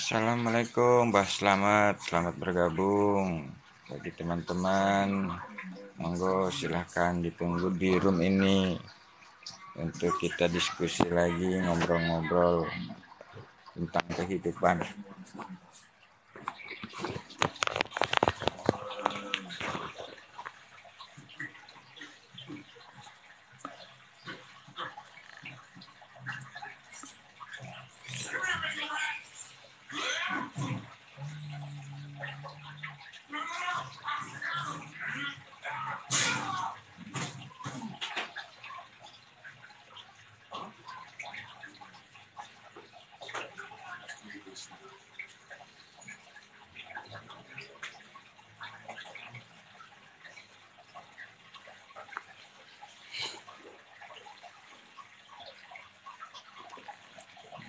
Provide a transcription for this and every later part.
Assalamualaikum, Mbah. Selamat bergabung. Bagi teman-teman, monggo silahkan ditunggu di room ini untuk kita diskusi lagi, ngobrol-ngobrol tentang kehidupan.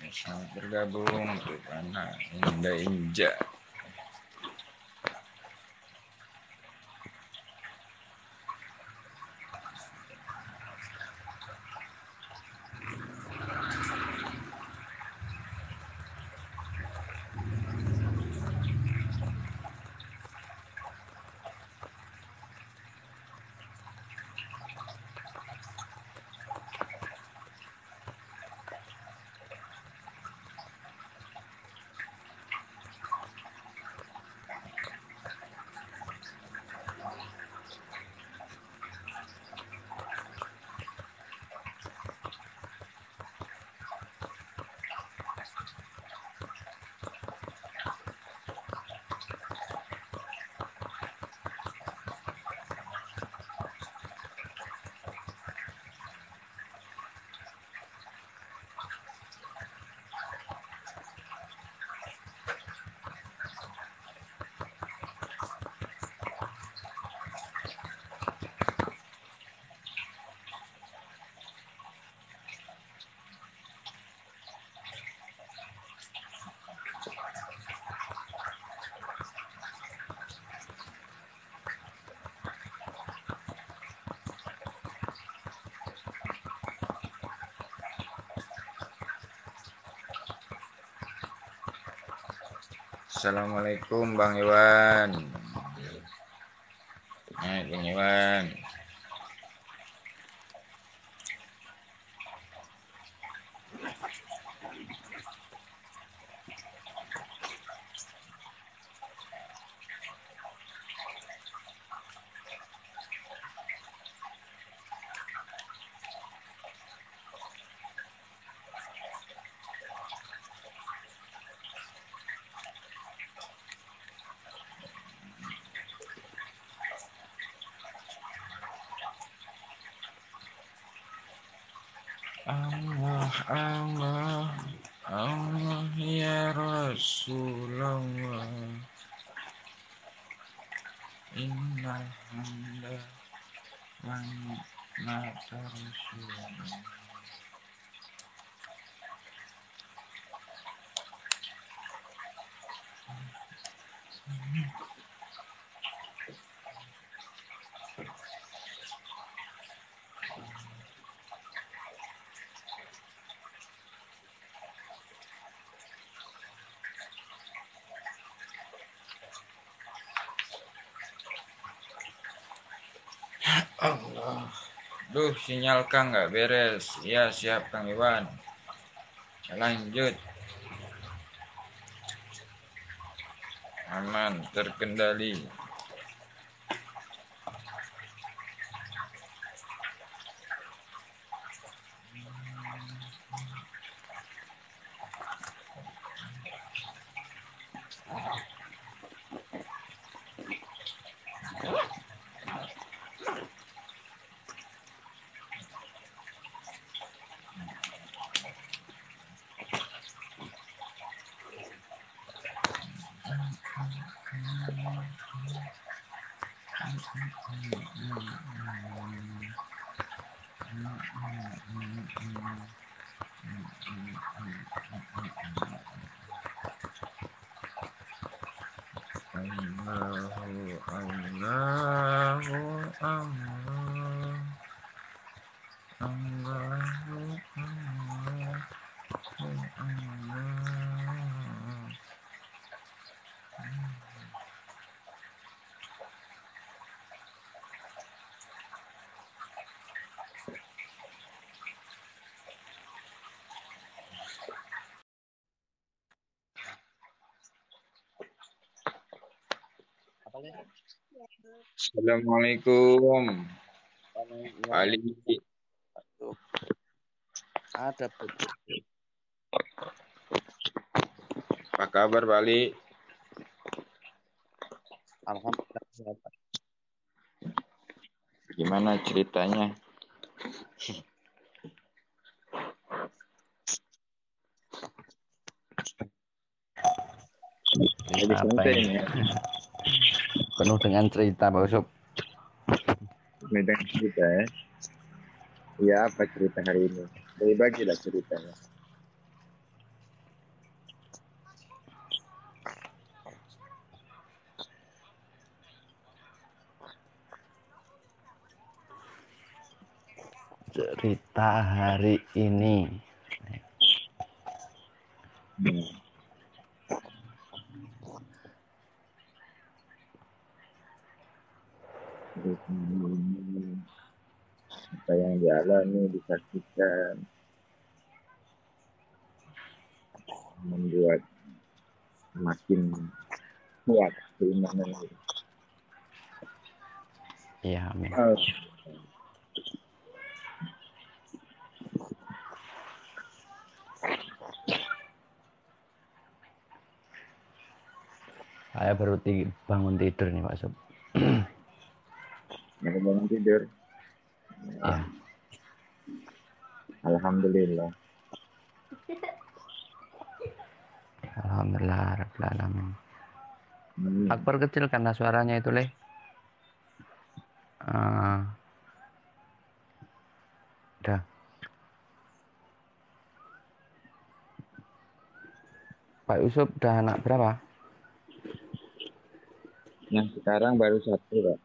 Selamat bergabung untuk anak Indah. Assalamualaikum Bang Iwan. Bang Iwan. Allah, Allah, Allah ya Rasulullah. Inna hamda wa ni'mata Rasulullah. Allah. Duh, sinyal Kang nggak beres. Ya, siap Kang Iwan. Lanjut. Aman, terkendali. Assalamualaikum. Ali, Ada betul. apa kabar Bali? Alhamdulillah sehat. Gimana ceritanya? Cerita apa ini? Penuh dengan cerita, Pak Usop. Medan cerita ya. Ya, apa cerita hari ini? Bagilah ceritanya. Cerita hari ini. Apa yang dialami, disaksikan, membuat semakin kuat keimanan. Iya, amin. Saya baru bangun tidur nih, Pak Usop. Yang bangun tidur. Ya. Alhamdulillah. Alhamdulillah rabbil alamin. Akbar kecil karena suaranya itu, Leh. Udah. Pak Usop udah anak berapa? Yang sekarang baru satu, Pak.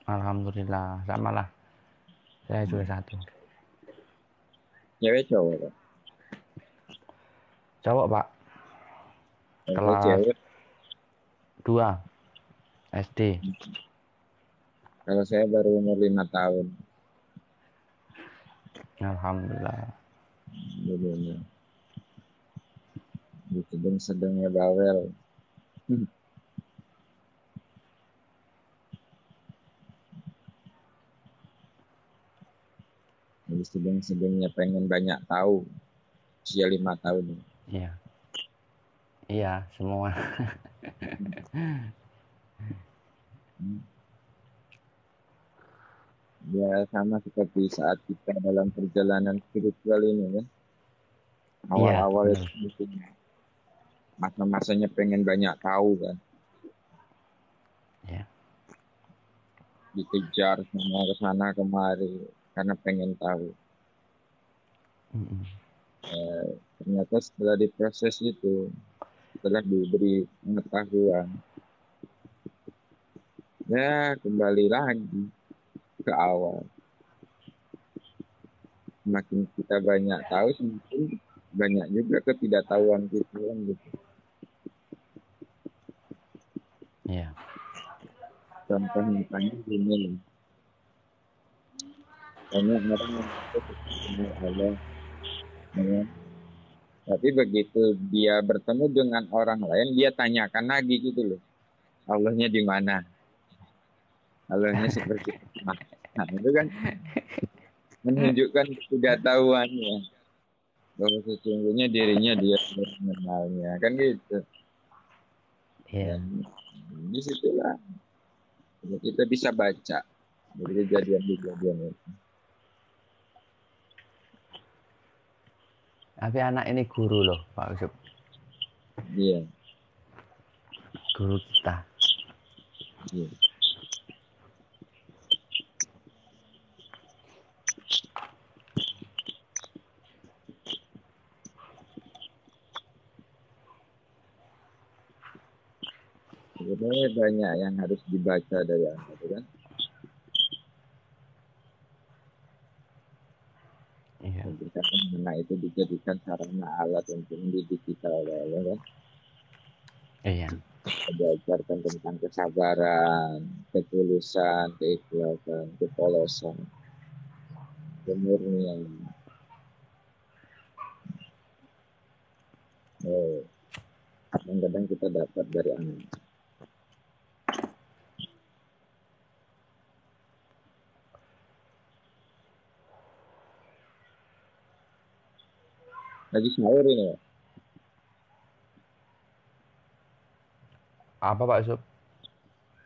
Alhamdulillah, sama lah. Saya juga satu. Cewek cowok, Pak? Cowok, Pak. Kalau Kelas cewek, 2 SD. kalau saya baru umur 5 tahun. Alhamdulillah. Alhamdulillah. Sedang-sedangnya bawel. Jadi sedang-sedangnya pengen banyak tahu. Usia 5 tahun. Iya. Iya, semua. Ya sama seperti saat kita dalam perjalanan spiritual ini ya. Iya, Awal-awal benar. itu masa-masanya pengen banyak tahu kan. Iya. Dikejar sama ke sana kemari karena pengen tahu. Ternyata setelah diproses itu, setelah diberi pengetahuan, ya kembali lagi ke awal. Semakin kita banyak tahu, semakin banyak juga ketidaktahuan kita kan gitu. Iya. Contoh misalnya gini, banyak orang yang mengenal Allah, ya. Tapi begitu dia bertemu dengan orang lain, dia tanyakan lagi gitu loh, Allahnya di mana? Allahnya seperti apa? Nah, itu kan menunjukkan ketidaktahuannya bahwa sesungguhnya dirinya dia belum mengenalnya, kan gitu. Iya. Dan disitulah kita bisa baca dari kejadian-kejadian itu. Tapi anak ini guru loh, Pak Usop. Iya. guru kita. Iya. Sebenarnya banyak yang harus dibaca dari Anda, kan? Iya. Dan kita mana itu dijadikan sarana alat untuk mendidik kita oleh Allah, kan? Iya. Diajarkan tentang kesabaran, ketulusan, keikhlasan, kepolosan, kemurnian. Kadang-kadang kita dapat dari anak. Lagi sahur ini, ya? Apa Pak Yusuf?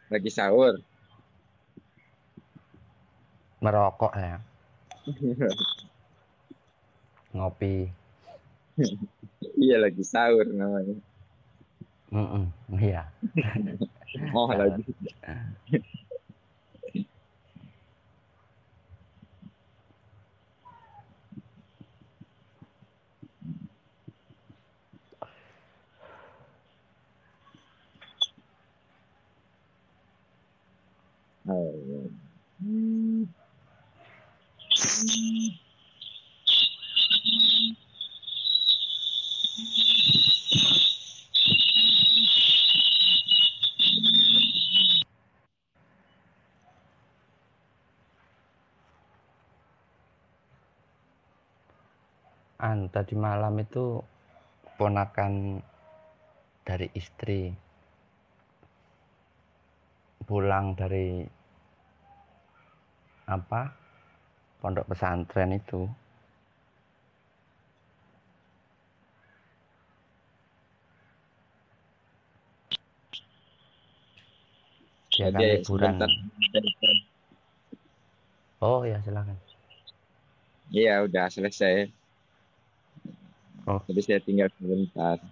Lagi sahur. Merokok ya. Ngopi. Iya, lagi sahur namanya. Iya. Oh, Sahur. lagi. Oh, iya. Tadi malam itu ponakan dari istri pulang dari pondok pesantren itu. Dia kan Jadi liburan. sebentar. Oh ya, silakan. Iya, udah selesai. Oh. Jadi saya tinggal sebentar.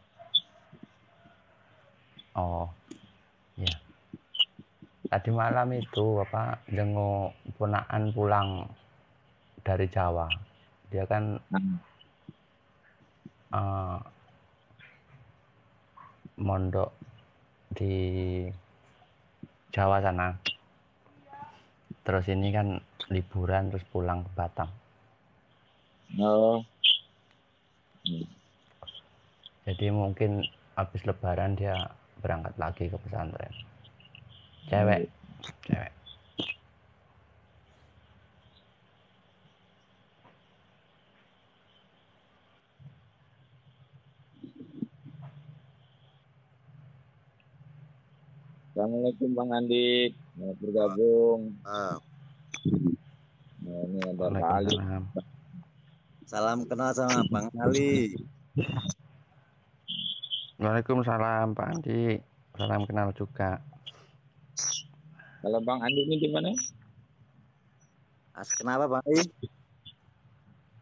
Oh. Ya. Tadi malam itu jenguk ponakan pulang dari Jawa. Dia kan mondok di Jawa sana. Terus ini kan liburan terus pulang ke Batam. Oh. Jadi mungkin habis lebaran dia berangkat lagi ke pesantren. Cewek. Assalamualaikum Bang Andi, mau bergabung. Nah, ini ada Pak Ali. Salam kenal sama Bang Ali. Waalaikumsalam Pak Andi. Salam kenal juga. Kalau Bang Andi ini di mana? Kenapa Bang Ali?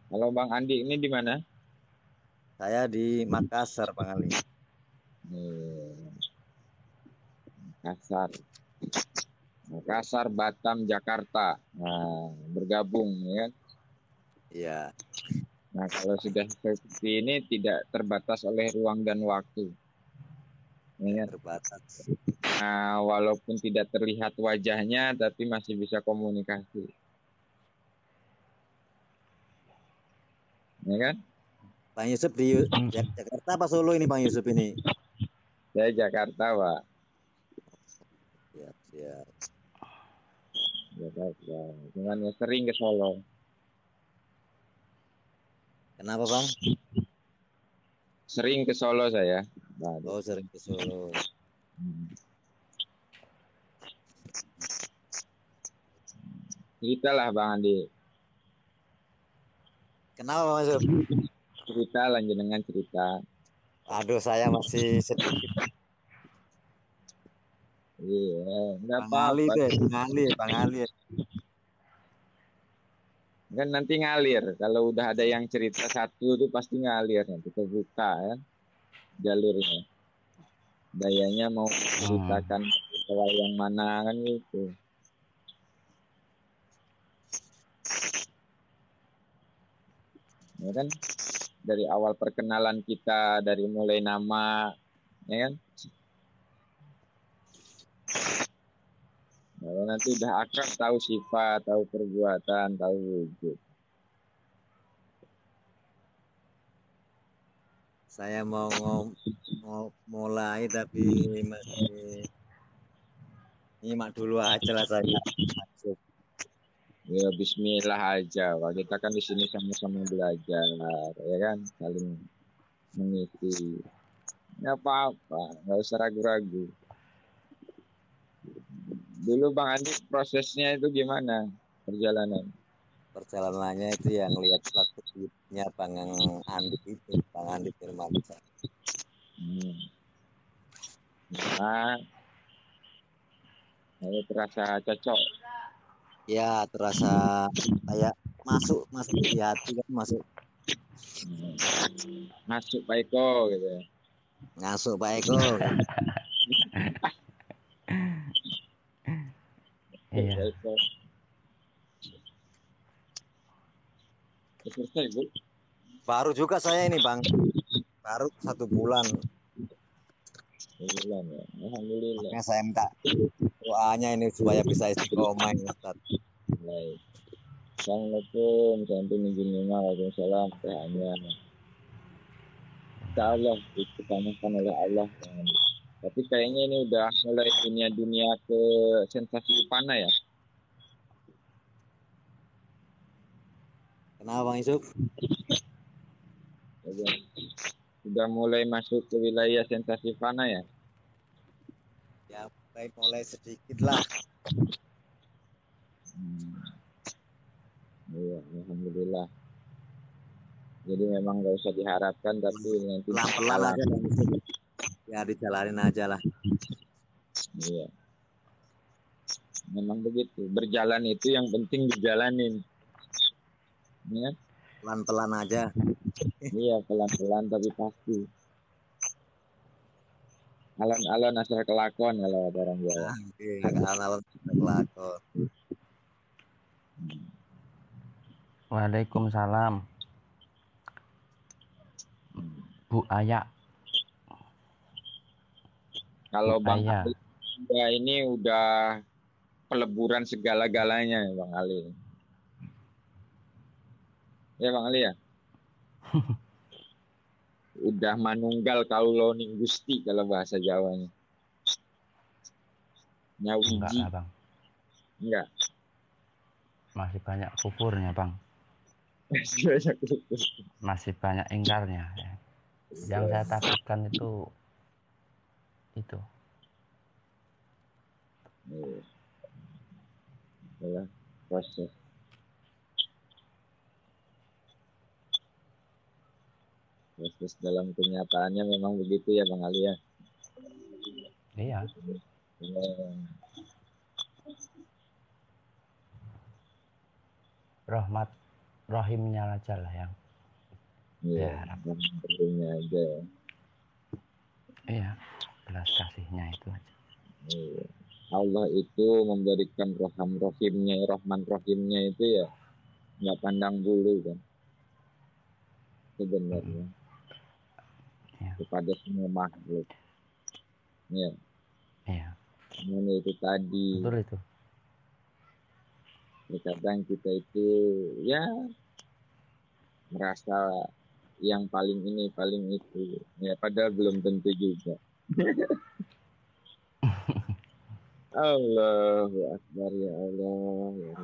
Kalau Bang Andi ini di mana? Saya di Makassar Bang Ali. Makassar, Batam, Jakarta. Nah, bergabung ya. Iya. Nah, kalau sudah seperti ini tidak terbatas oleh ruang dan waktu. Ya. Terbatas. Nah, walaupun tidak terlihat wajahnya, tapi masih bisa komunikasi. Ya kan? Bang Yusuf di Jakarta apa Solo ini Bang Yusuf ini? Saya Jakarta, Pak. Siap. Jakarta. Cuman sering ke Solo. Kenapa Bang? Sering ke Solo saya. Oh, sering ke Solo. Ceritalah Bang Andi. Kenapa Bang Yusuf? Cerita, lanjut dengan cerita. Aduh, saya masih sedikit. Iya, enggak Bang Ali apa-apa. deh, Bang Ali. Kan nanti ngalir. Kalau udah ada yang cerita satu itu pasti ngalir, nanti terbuka ya jalurnya. Dayanya mau ceritakan soal yang mana kan gitu. Ya kan, dari awal perkenalan kita, dari mulai nama, ya kan. Kalau nanti udah akrab, tahu sifat, tahu perbuatan, tahu wujud. Saya mau mulai tapi masih nyimak dulu aja lah saya. Masuk. Ya Bismillah aja. Wah, kita kan di sini sama-sama belajar, ya kan, saling mengisi. Nggak apa-apa, nggak usah ragu-ragu. Dulu Bang Andi prosesnya itu gimana perjalanan? Perjalanannya itu yang lihat waktu hidupnya Bang Andi itu, Bang Andi Firmansyah. Nah, saya terasa cocok. Ya, terasa kayak masuk di hati kan, Masuk Pak Eko gitu ya. masuk Pak Eko. Iya. Pak Eko. Selesai Bu. Baru juga saya ini Bang, baru 1 bulan. Alhamdulillah ya. Alhamdulillah. Makanya saya minta doanya ini supaya bisa istiqomah ya Ustaz. Baik. Assalamualaikum, Waalaikumsalam. Hanya Insya Allah ditanyakan oleh Allah. Tapi kayaknya ini udah mulai dunia ke sensasi panah ya. Kenapa Bang Yusuf? Sudah mulai masuk ke wilayah sensasi panah ya. Ya, mulai sedikit lah. Iya, alhamdulillah. Jadi memang nggak usah diharapkan, tapi nanti Pelan-pelan aja Bang Yusuf. Ya dijalanin aja lah. Iya. Memang begitu. Berjalan itu yang penting dijalanin. Ya? Pelan-pelan aja. Iya, pelan-pelan tapi pasti. Alon-alon asal kelakon kalau ada orang Jawa. Alon-alon kelakon. Waalaikumsalam. Bu Aya. Kalau Bu Bang Aya. Ali ya ini udah peleburan segala-galanya ya Bang Ali. Ya Bang Ali ya. Udah manunggal kaulo ning Gusti kalau bahasa Jawanya. Nyawiji. Enggak lah Bang. Enggak. Masih banyak kufurnya Bang. Masih banyak ingkarnya ya. Yang saya takutkan itu adalah proses dalam kenyataannya memang begitu ya Bang Ali ya. Iya. Rahmat rahimnya aja lah yang Iya, rahimnya aja. Iya, belas kasihnya itu aja. Iya. Allah itu memberikan rahimnya, rahman rahimnya itu ya nggak pandang bulu kan sebenarnya kepada semua makhluk. Ya. Iya. Ini itu tadi. Betul itu. Terkadang kita itu ya merasa yang paling ini paling itu ya padahal belum tentu juga. Allahu Akbar ya Allah ya.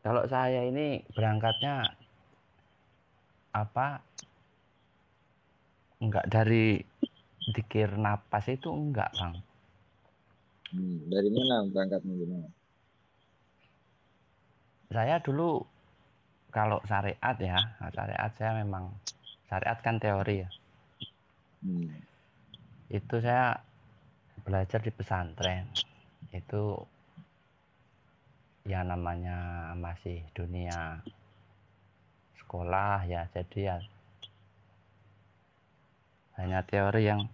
Kalau saya ini berangkatnya enggak dari dikir napas itu enggak Bang. Dari mana berangkatnya gimana? Saya dulu kalau syariat ya, syariat saya memang syariat kan teori ya. Itu saya belajar di pesantren. Itu ya namanya masih dunia sekolah ya, jadi ya hanya teori yang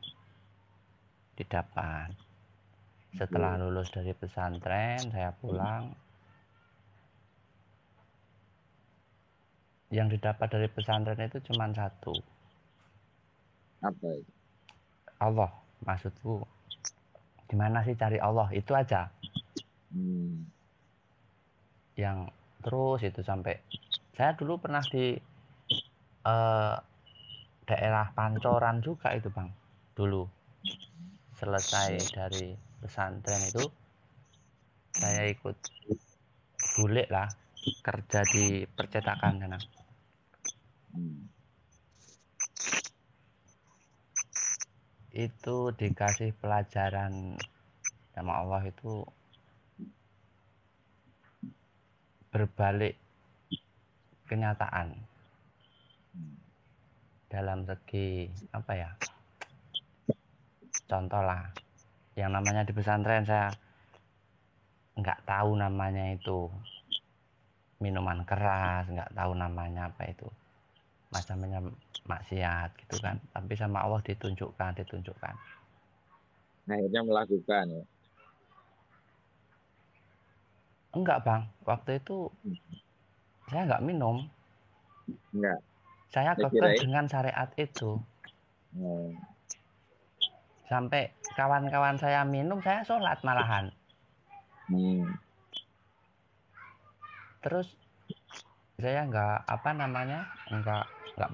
didapat. Setelah lulus dari pesantren saya pulang, yang didapat dari pesantren itu cuma satu, Apa itu? Allah. Maksudku gimana sih cari Allah, itu aja yang terus itu sampai saya dulu pernah di daerah Pancoran juga itu Bang. Dulu selesai dari pesantren itu saya ikut bule lah kerja di percetakan sana. Itu dikasih pelajaran sama Allah itu berbalik kenyataan dalam segi apa ya, contoh lah yang namanya di pesantren saya nggak tahu namanya itu minuman keras, nggak tahu namanya apa itu macamnya maksiat gitu kan, tapi sama Allah ditunjukkan. Akhirnya melakukan ya. Enggak Bang, waktu itu saya nggak minum, Enggak. saya kekeh dengan syariat itu. Sampai kawan-kawan saya minum, saya sholat malahan. Terus saya nggak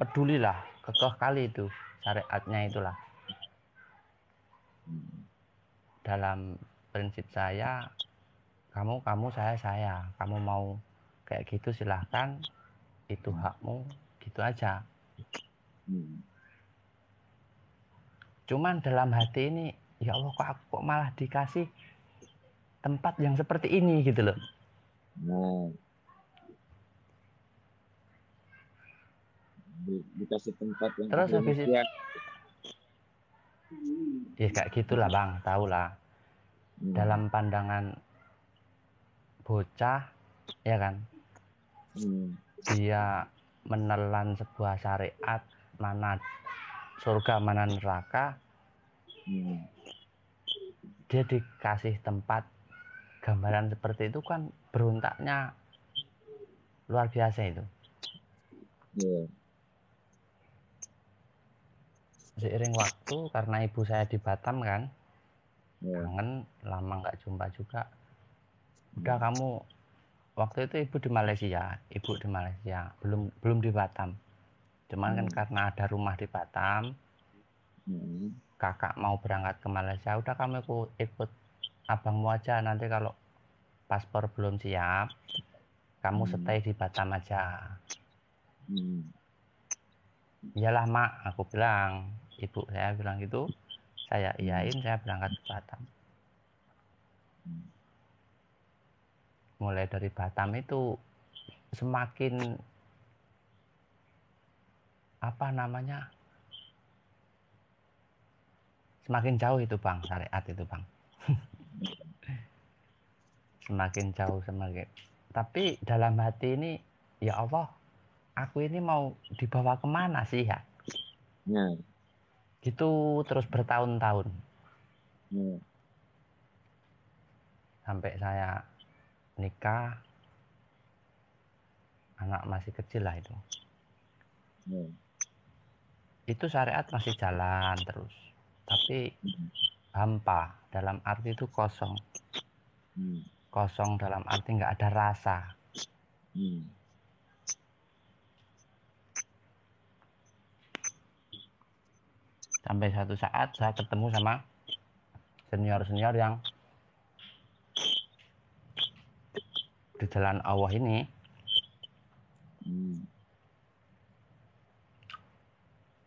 peduli lah, kekeh kali itu syariatnya itulah. Dalam prinsip saya, kamu saya, kamu mau kayak gitu silahkan, itu hakmu, gitu aja. Cuman dalam hati ini, ya Allah kok malah dikasih tempat yang seperti ini gitu loh. Dikasih tempat yang terus habis itu ya kayak gitulah Bang, tahu lah. Dalam pandangan bocah ya kan, dia menelan sebuah syariat, mana surga mana neraka, dia dikasih tempat gambaran seperti itu kan, berontaknya luar biasa itu. Seiring waktu, karena ibu saya di Batam kan, kangen lama nggak jumpa juga. Udah kamu, waktu itu ibu di Malaysia, belum di Batam. Cuman kan karena ada rumah di Batam, kakak mau berangkat ke Malaysia, udah kamu ikut abangmu aja, nanti kalau paspor belum siap, kamu stay di Batam aja. Iyalah mak, aku bilang, ibu saya bilang gitu, saya iyain, saya berangkat ke Batam. Mulai dari Batam itu semakin semakin jauh itu Bang, syariat itu Bang. Semakin jauh, tapi dalam hati ini, ya Allah, aku ini mau dibawa kemana sih ya? Gitu terus bertahun-tahun. Sampai saya nikah, anak masih kecil lah itu. Itu syariat masih jalan terus, tapi hampa, dalam arti itu kosong. Kosong dalam arti nggak ada rasa. Sampai satu saat saya ketemu sama senior-senior yang di jalan Allah ini.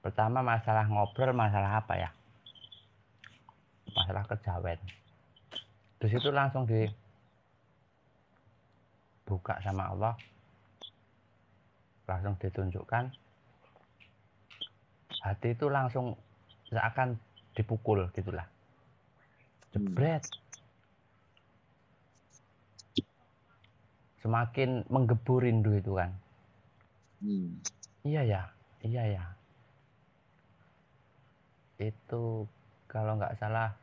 Pertama masalah ngobrol, masalah apa ya? Masalah kejawen. Di situ langsung dibuka sama Allah, langsung ditunjukkan. Hati itu langsung seakan dipukul gitulah. Jebret. Semakin menggebu rindu itu kan. Iya ya. itu kalau nggak salah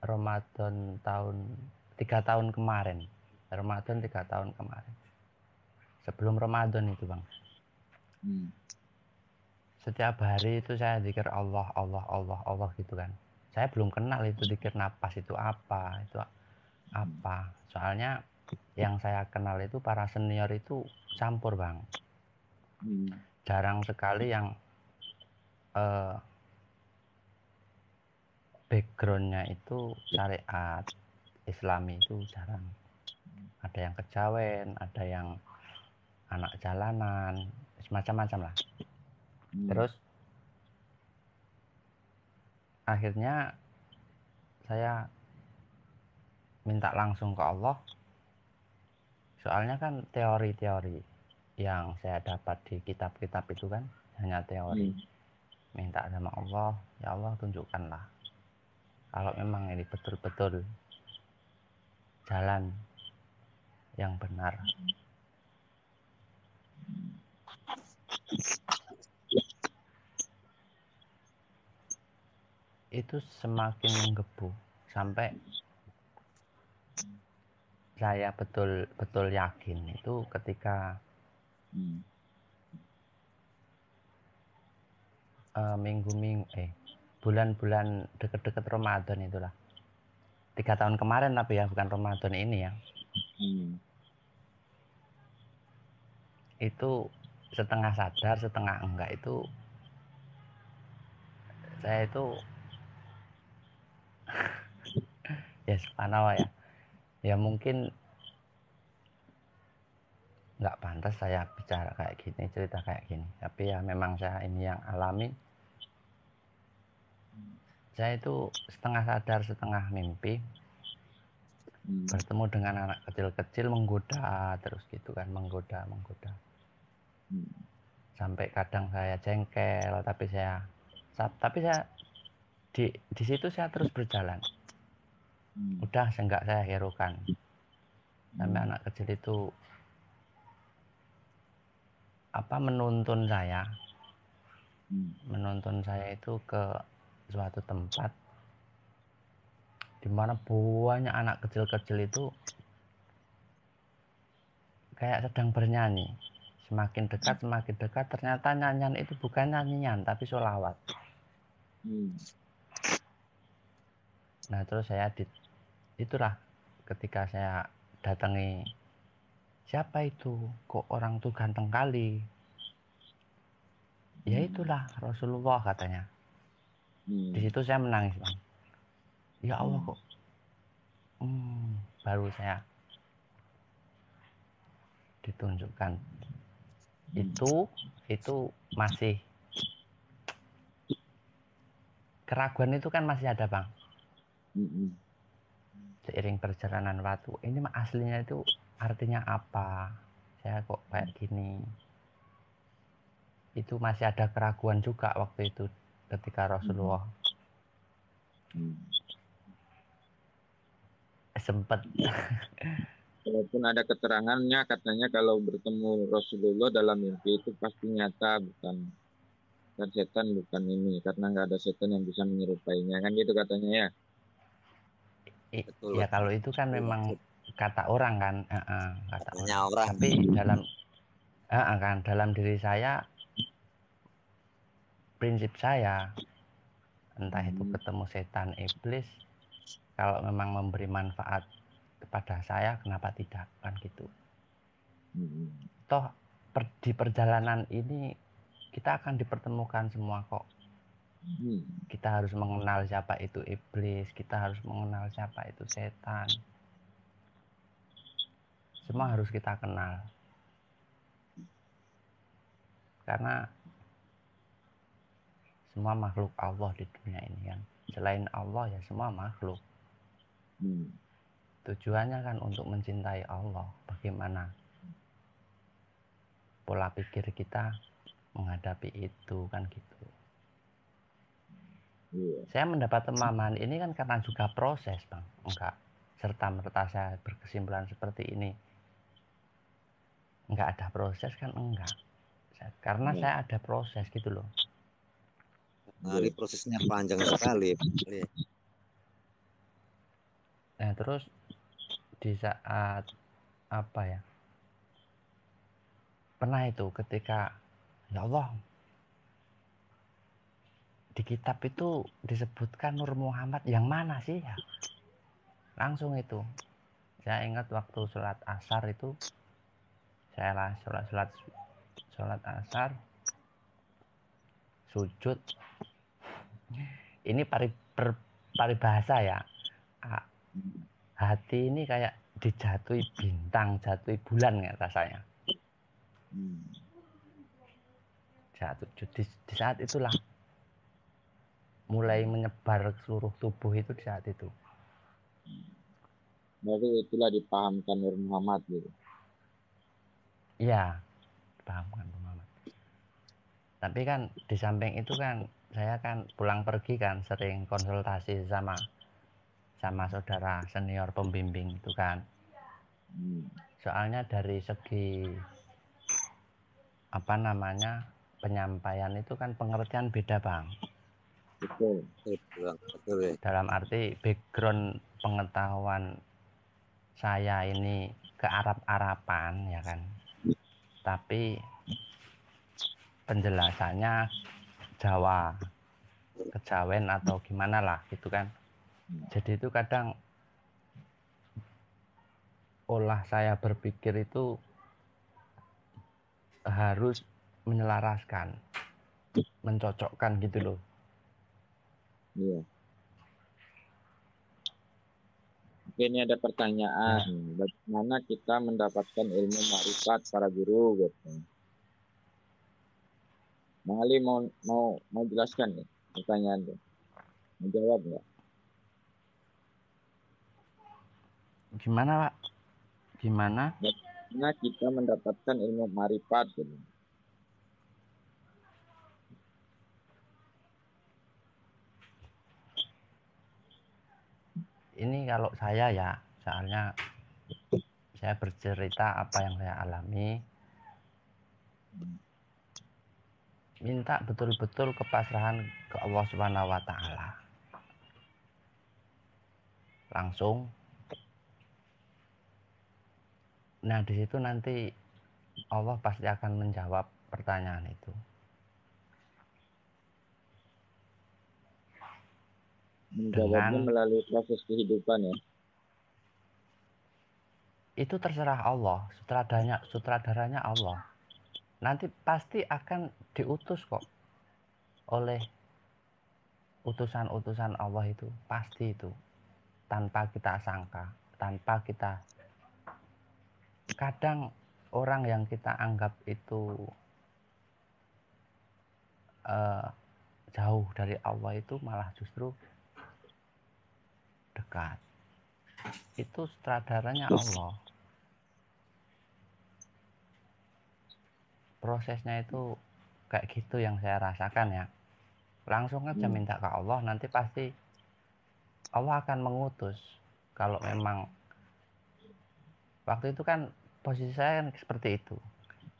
Ramadan 3 tahun kemarin. Ramadan 3 tahun kemarin. Sebelum Ramadan itu, Bang. Setiap hari itu saya zikir Allah, Allah, Allah, Allah gitu kan. Saya belum kenal itu zikir napas itu apa, Soalnya yang saya kenal itu para senior itu campur, Bang. Jarang sekali yang backgroundnya itu syariat Islami, itu jarang. Ada yang kejawen, ada yang anak jalanan, semacam-macam lah. Terus akhirnya saya minta langsung ke Allah. Soalnya kan teori-teori yang saya dapat di kitab-kitab itu kan hanya teori. Minta sama Allah, ya Allah tunjukkanlah kalau memang ini betul-betul jalan yang benar. Itu semakin menggebu sampai saya betul-betul yakin itu ketika bulan-bulan deket-deket Ramadan itulah. 3 tahun kemarin tapi ya, bukan Ramadan ini ya. Itu setengah sadar, setengah enggak itu saya itu ya subhanallah ya. Ya mungkin nggak pantas saya bicara kayak gini, cerita kayak gini. Tapi ya memang saya ini yang alami. Saya itu setengah sadar, setengah mimpi. Bertemu dengan anak kecil-kecil menggoda terus gitu kan, menggoda. Sampai kadang saya jengkel, tapi saya di situ saya terus berjalan. Udah enggak saya hiraukan. Sampai anak kecil itu menuntun saya itu ke suatu tempat di mana banyak anak kecil-kecil itu kayak sedang bernyanyi. Semakin dekat ternyata nyanyian itu bukan nyanyian tapi sholawat. Nah terus saya itulah ketika saya datangi, siapa itu, kok orang tuh ganteng kali. Ya itulah Rasulullah katanya. Di situ saya menangis, Bang. Ya Allah kok. Baru saya ditunjukkan. Itu masih keraguan itu kan masih ada, Bang. Seiring perjalanan waktu, ini aslinya itu artinya apa? Saya kok kayak gini. Itu masih ada keraguan juga waktu itu ketika Rasulullah sempat. Walaupun ada keterangannya katanya kalau bertemu Rasulullah dalam mimpi itu pasti nyata, bukan setan, bukan ini, karena nggak ada setan yang bisa menyerupainya kan gitu katanya ya. Betul, Ya kalau itu kan memang kata orang kan, kata orang. Tapi dalam diri saya, prinsip saya, entah itu ketemu setan, iblis, kalau memang memberi manfaat kepada saya, kenapa tidak, kan gitu. Toh di perjalanan ini kita akan dipertemukan semua kok. Kita harus mengenal siapa itu iblis, kita harus mengenal siapa itu setan. Semua harus kita kenal. Karena semua makhluk Allah di dunia ini kan. Selain Allah ya semua makhluk. Tujuannya kan untuk mencintai Allah. Bagaimana pola pikir kita menghadapi itu kan gitu. Saya mendapat pemahaman ini kan karena juga proses, Bang. Enggak serta-merta saya berkesimpulan seperti ini. Enggak ada proses kan enggak. Karena saya ada proses gitu loh. Nah, ini prosesnya panjang sekali. Nah, terus di saat apa ya? Pernah itu ketika ya Allah, di kitab itu disebutkan Nur Muhammad yang mana sih ya? Langsung itu. Saya ingat waktu sholat asar itu saya lah sholat asar sujud. Ini paribahasa ya. Hati ini kayak dijatuhi bintang, jatuhi bulan ya rasanya. Jatuh di saat itulah mulai menyebar ke seluruh tubuh itu di saat itu. Berarti itulah dipahamkan Nur Muhammad gitu. Iya, paham kan Muhammad. Tapi kan di samping itu kan saya kan pulang pergi kan sering konsultasi sama saudara senior pembimbing itu kan. Soalnya dari segi apa namanya penyampaian itu kan pengertian beda bang. Betul. Betul ya. Dalam arti background pengetahuan saya ini ke Arab-Araban ya kan. Tapi penjelasannya Jawa, kejawen atau gimana lah gitu kan. Jadi itu kadang olah saya berpikir itu harus menyelaraskan, mencocokkan gitu loh. Iya. Oke, ini ada pertanyaan. Bagaimana kita mendapatkan ilmu makrifat para guru gitu. Bang Ali mau jelaskan nih pertanyaan itu. Mau jawab nggak? Gimana Pak? Gimana? Bagaimana kita mendapatkan ilmu makrifat gitu. Ini kalau saya ya, soalnya saya bercerita apa yang saya alami. Minta betul-betul kepasrahan ke Allah Subhanahu wa taala. Langsung. Nah, di situ nanti Allah pasti akan menjawab pertanyaan itu. Menjawabnya melalui proses kehidupan ya. Itu terserah Allah, sutradaranya Allah. Nanti pasti akan diutus kok oleh utusan-utusan Allah itu, pasti itu. Tanpa kita sangka, tanpa kita. Kadang orang yang kita anggap itu jauh dari Allah itu malah justru dekat. Itu sutradaranya Allah. Prosesnya itu kayak gitu yang saya rasakan ya. Langsung aja minta ke Allah, nanti pasti Allah akan mengutus. Kalau memang waktu itu kan posisi saya kan seperti itu.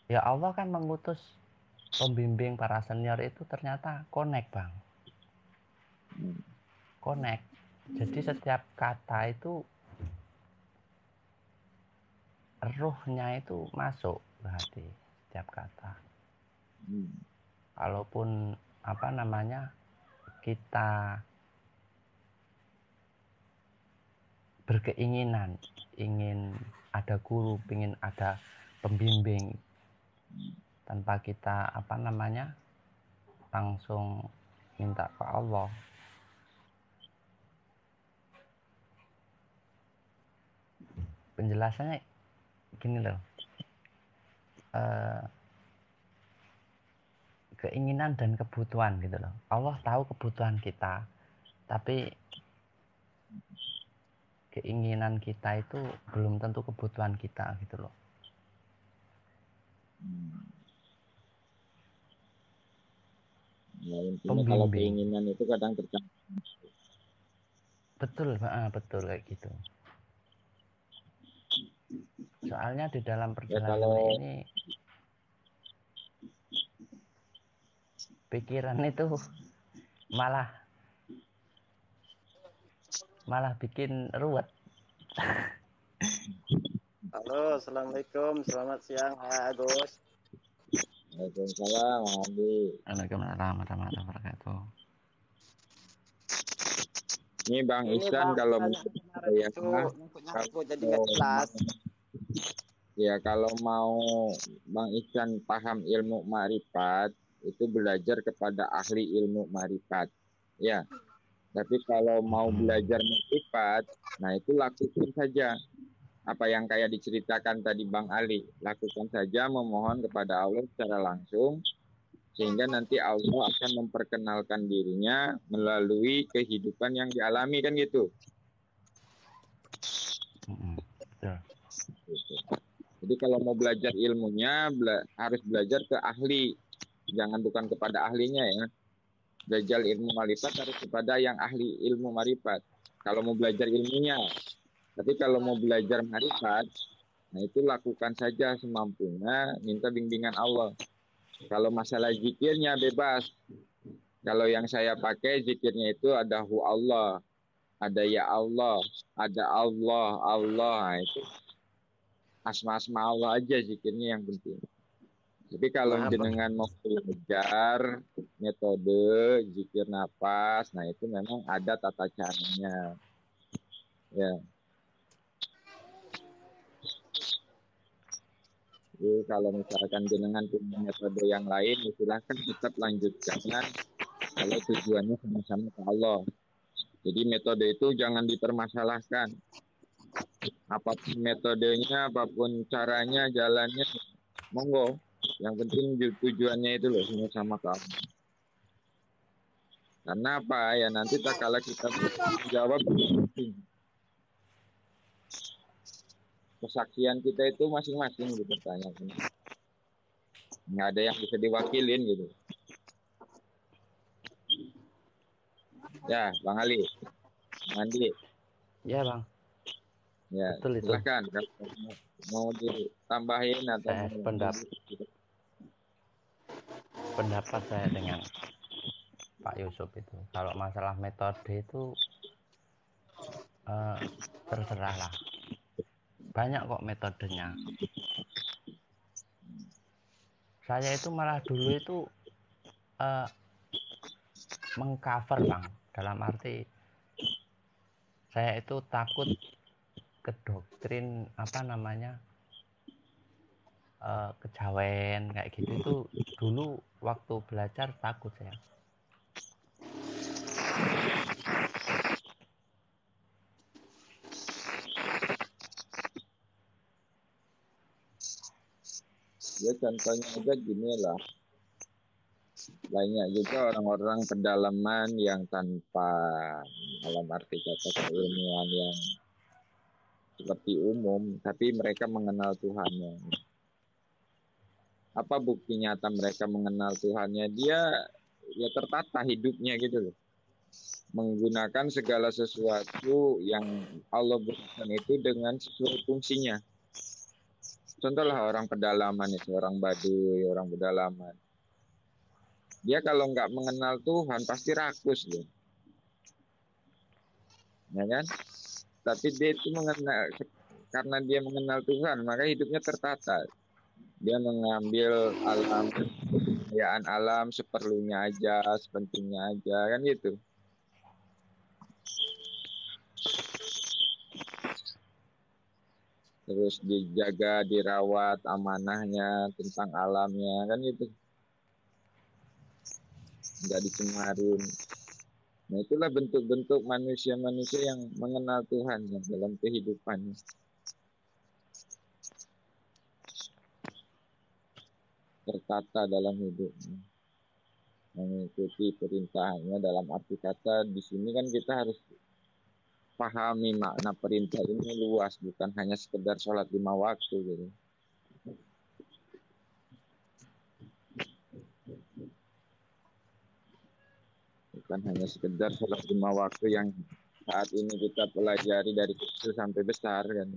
Ya Allah kan mengutus pembimbing para senior itu ternyata connect bang. Connect. Jadi setiap kata itu ruhnya itu masuk ke hati setiap kata. Kalaupun apa namanya kita berkeinginan ingin ada guru, ingin ada pembimbing, tanpa kita apa namanya langsung minta ke Allah, penjelasannya gini loh, keinginan dan kebutuhan gitu loh. Allah tahu kebutuhan kita, tapi keinginan kita itu belum tentu kebutuhan kita gitu loh. Ya, intinya kalau keinginan itu kadang tercapai. Betul, betul kayak gitu. Soalnya di dalam perjalanan ini pikiran itu malah bikin ruwet. Halo, assalamualaikum, selamat siang, Agus. Waalaikumsalam, Andi. Waalaikumsalam warahmatullahi wabarakatuh. Ini Bang Ini Ihsan Bang, kalau kemarin ya, itu nyangkut jadi nggak jelas. Ya kalau mau Bang Ihsan paham ilmu ma'rifat itu belajar kepada ahli ilmu ma'rifat. Ya, tapi kalau mau belajar ma'rifat, nah itu lakukan saja apa yang kayak diceritakan tadi Bang Ali, lakukan saja memohon kepada Allah secara langsung sehingga nanti Allah akan memperkenalkan dirinya melalui kehidupan yang dialami kan gitu. Betul. Jadi kalau mau belajar ilmunya harus belajar ke ahli, jangan bukan kepada ahlinya ya. Belajar ilmu marifat harus kepada yang ahli ilmu marifat. Kalau mau belajar ilmunya, tapi kalau mau belajar marifat, nah itu lakukan saja semampunya, minta bimbingan Allah. Kalau masalah zikirnya bebas. Kalau yang saya pakai zikirnya itu ada hu Allah, ada ya Allah, ada Allah, Allah. Nah, itu asma-asma Allah aja zikirnya yang penting. Tapi kalau jenengan mau belajar metode zikir nafas, nah itu memang ada tata caranya. Ya. Jadi kalau misalkan jenengan punya metode yang lain, silahkan tetap lanjutkan kalau tujuannya sama-sama ke Allah. Jadi metode itu jangan dipermasalahkan. Apapun metodenya, apapun caranya, jalannya, monggo. Yang penting tujuannya itu loh, sama-sama ke Allah. Karena apa ya nanti tak kala kita jawab kesaksian kita itu masing-masing gitu pertanyaan. Nggak ada yang bisa diwakilin gitu. Ya, Bang Ali, Bang Andi. Ya Bang. Ya, betul itu. silakan mau ditambahin atau pendapat saya dengan Pak Yusuf itu. Kalau masalah metode itu terserah lah. Banyak kok metodenya. Saya itu malah dulu itu mengcover Bang. Dalam arti saya itu takut ke doktrin kejawen kayak gitu itu dulu waktu belajar takut saya. Ya contohnya aja gini lah. Banyak juga orang-orang pedalaman yang tanpa dalam arti kata keilmuan yang seperti umum, tapi mereka mengenal Tuhannya. Apa bukti nyata mereka mengenal Tuhannya? Dia ya tertata hidupnya gitu loh. Menggunakan segala sesuatu yang Allah berikan itu dengan sesuai fungsinya. Contohlah orang pedalaman itu, orang Baduy, orang pedalaman. Dia kalau nggak mengenal Tuhan pasti rakus loh. Ya kan? Tapi dia itu mengenal, karena dia mengenal Tuhan, maka hidupnya tertata. Dia mengambil alam, kekayaan alam seperlunya aja, sepentingnya aja, kan gitu. Terus dijaga, dirawat amanahnya tentang alamnya, kan gitu. Nggak dicemarin. Nah itulah bentuk-bentuk manusia-manusia yang mengenal Tuhan ya, dalam kehidupannya. Tertata dalam hidupnya. Mengikuti perintahnya dalam arti kata di sini kan kita harus pahami makna perintah ini luas, bukan hanya sekedar sholat 5 waktu gitu. Bukan hanya sekedar sholat 5 waktu yang saat ini kita pelajari dari kecil sampai besar kan.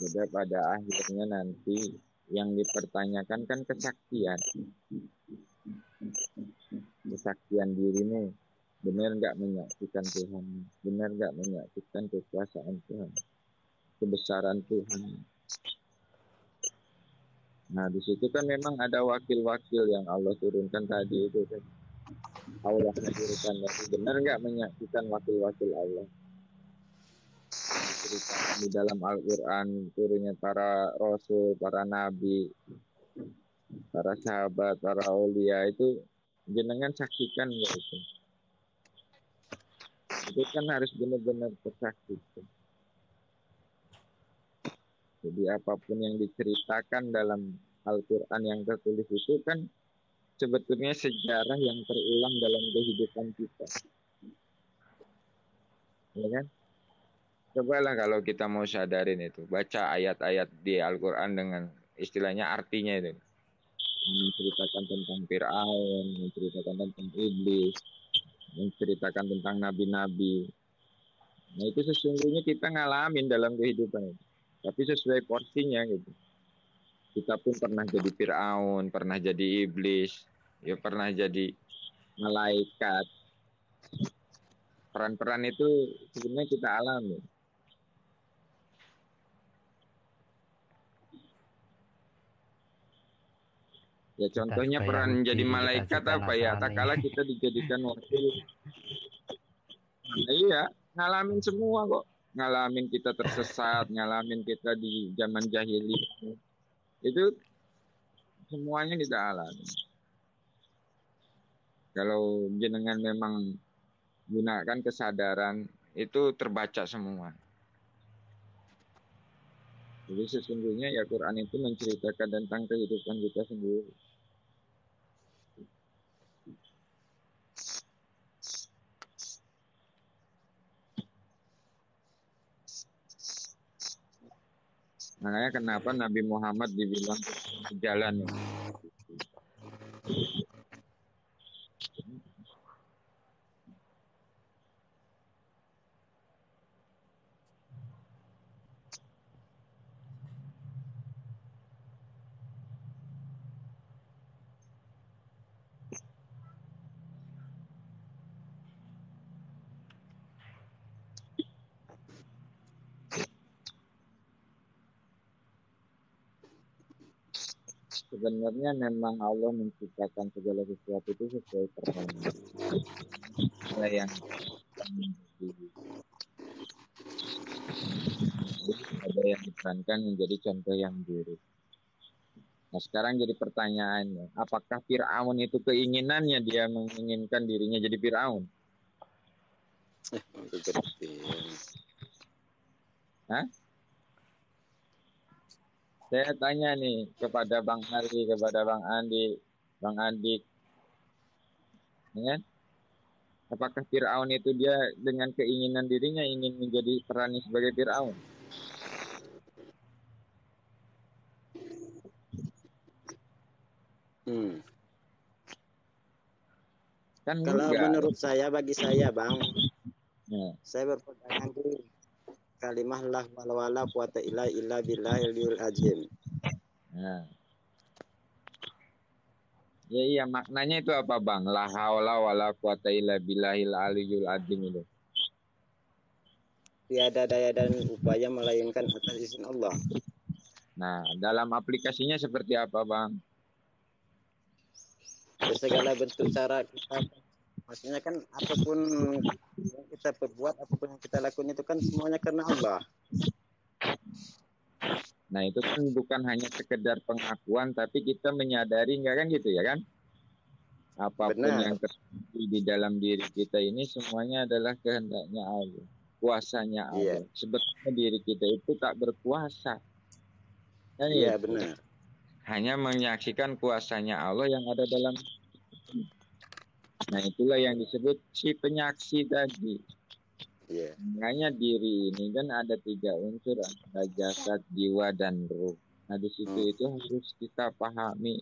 Jadi pada akhirnya nanti yang dipertanyakan kan kesaksian. Kesaksian dirimu. Benar nggak menyaksikan Tuhan? Benar nggak menyaksikan kekuasaan Tuhan? Kebesaran Tuhan. Nah, di situ kan memang ada wakil-wakil yang Allah turunkan tadi itu kan. Allah menurunkan lagi. Benar nggak menyaksikan wakil-wakil Allah? Ceritakan di dalam Al-Quran turunnya para rasul, para nabi, para sahabat, para aulia itu jenengan saksikan ya itu. Itu kan harus benar-benar tersaksikan. Jadi apapun yang diceritakan dalam Al-Quran yang tertulis itu kan sebetulnya sejarah yang terulang dalam kehidupan kita. Ya kan? Cobalah kalau kita mau sadarin itu, baca ayat-ayat di Al-Quran dengan istilahnya artinya itu. Menceritakan tentang Fir'aun, menceritakan tentang iblis, menceritakan tentang nabi-nabi. Nah itu sesungguhnya kita ngalamin dalam kehidupan itu. Tapi sesuai porsinya gitu. Kita pun pernah jadi Fir'aun, pernah jadi iblis, ya pernah jadi malaikat. Peran-peran itu sebenarnya kita alami. Ya contohnya peran jadi malaikat apa ya? Tak kala kita dijadikan wakil. Nah, iya, ngalamin semua kok. Ngalamin kita tersesat, ngalamin kita di zaman jahiliyah. Itu semuanya kita alami. Kalau jenengan memang gunakan kesadaran, itu terbaca semua. Jadi sesungguhnya ya Quran itu menceritakan tentang kehidupan kita sendiri. Makanya kenapa Nabi Muhammad dibilang jalan. Sebenarnya memang Allah menciptakan segala sesuatu itu sesuai permohonan. Ada yang ada yang diperankan menjadi contoh yang buruk. Nah sekarang jadi pertanyaannya, apakah Fir'aun itu keinginannya dia menginginkan dirinya jadi Fir'aun? Hah? Saya tanya nih kepada Bang Ali, kepada Bang Andi, Bang Andik, ya? Apakah Fir'aun itu dia dengan keinginan dirinya ingin menjadi perannya sebagai Fir'aun? Kan Kalau enggak. menurut saya, bagi saya Bang, Ya. saya berpegangan di kalimah la wala quwata illa billahil azim. Nah. Ya iya maknanya itu apa Bang? La haula wala quwata illa billahil aliyul azim itu. Tiada daya dan upaya melainkan atas izin Allah. Nah, dalam aplikasinya seperti apa Bang? Segala bentuk cara kita, maksudnya kan apapun yang kita perbuat, apapun yang kita lakukan itu kan semuanya karena Allah. Nah itu kan bukan hanya sekedar pengakuan, tapi kita menyadari enggak kan gitu ya kan? Apapun Benar. yang terjadi di dalam diri kita ini semuanya adalah kehendaknya Allah, kuasanya Allah. Iya. Sebetulnya diri kita itu tak berkuasa. Kan Iya gitu. benar. Hanya menyaksikan kuasanya Allah yang ada dalam. Nah itulah yang disebut si penyaksi tadi. Iya. Makanya diri ini kan ada 3 unsur, ada jasad, jiwa, dan ruh. Nah di situ itu harus kita pahami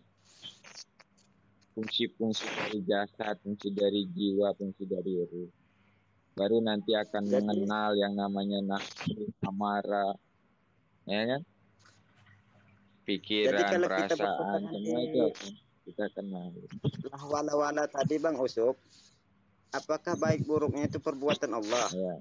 fungsi-fungsi dari jasad, fungsi dari jiwa, fungsi dari ruh. Baru nanti akan mengenal yang namanya nafsu, amarah, ya kan? pikiran, kalau kita perasaan, berpegang semua di itu apa? Kita kenal. wala-wala tadi Bang Usop, apakah baik buruknya itu perbuatan Allah? Ya.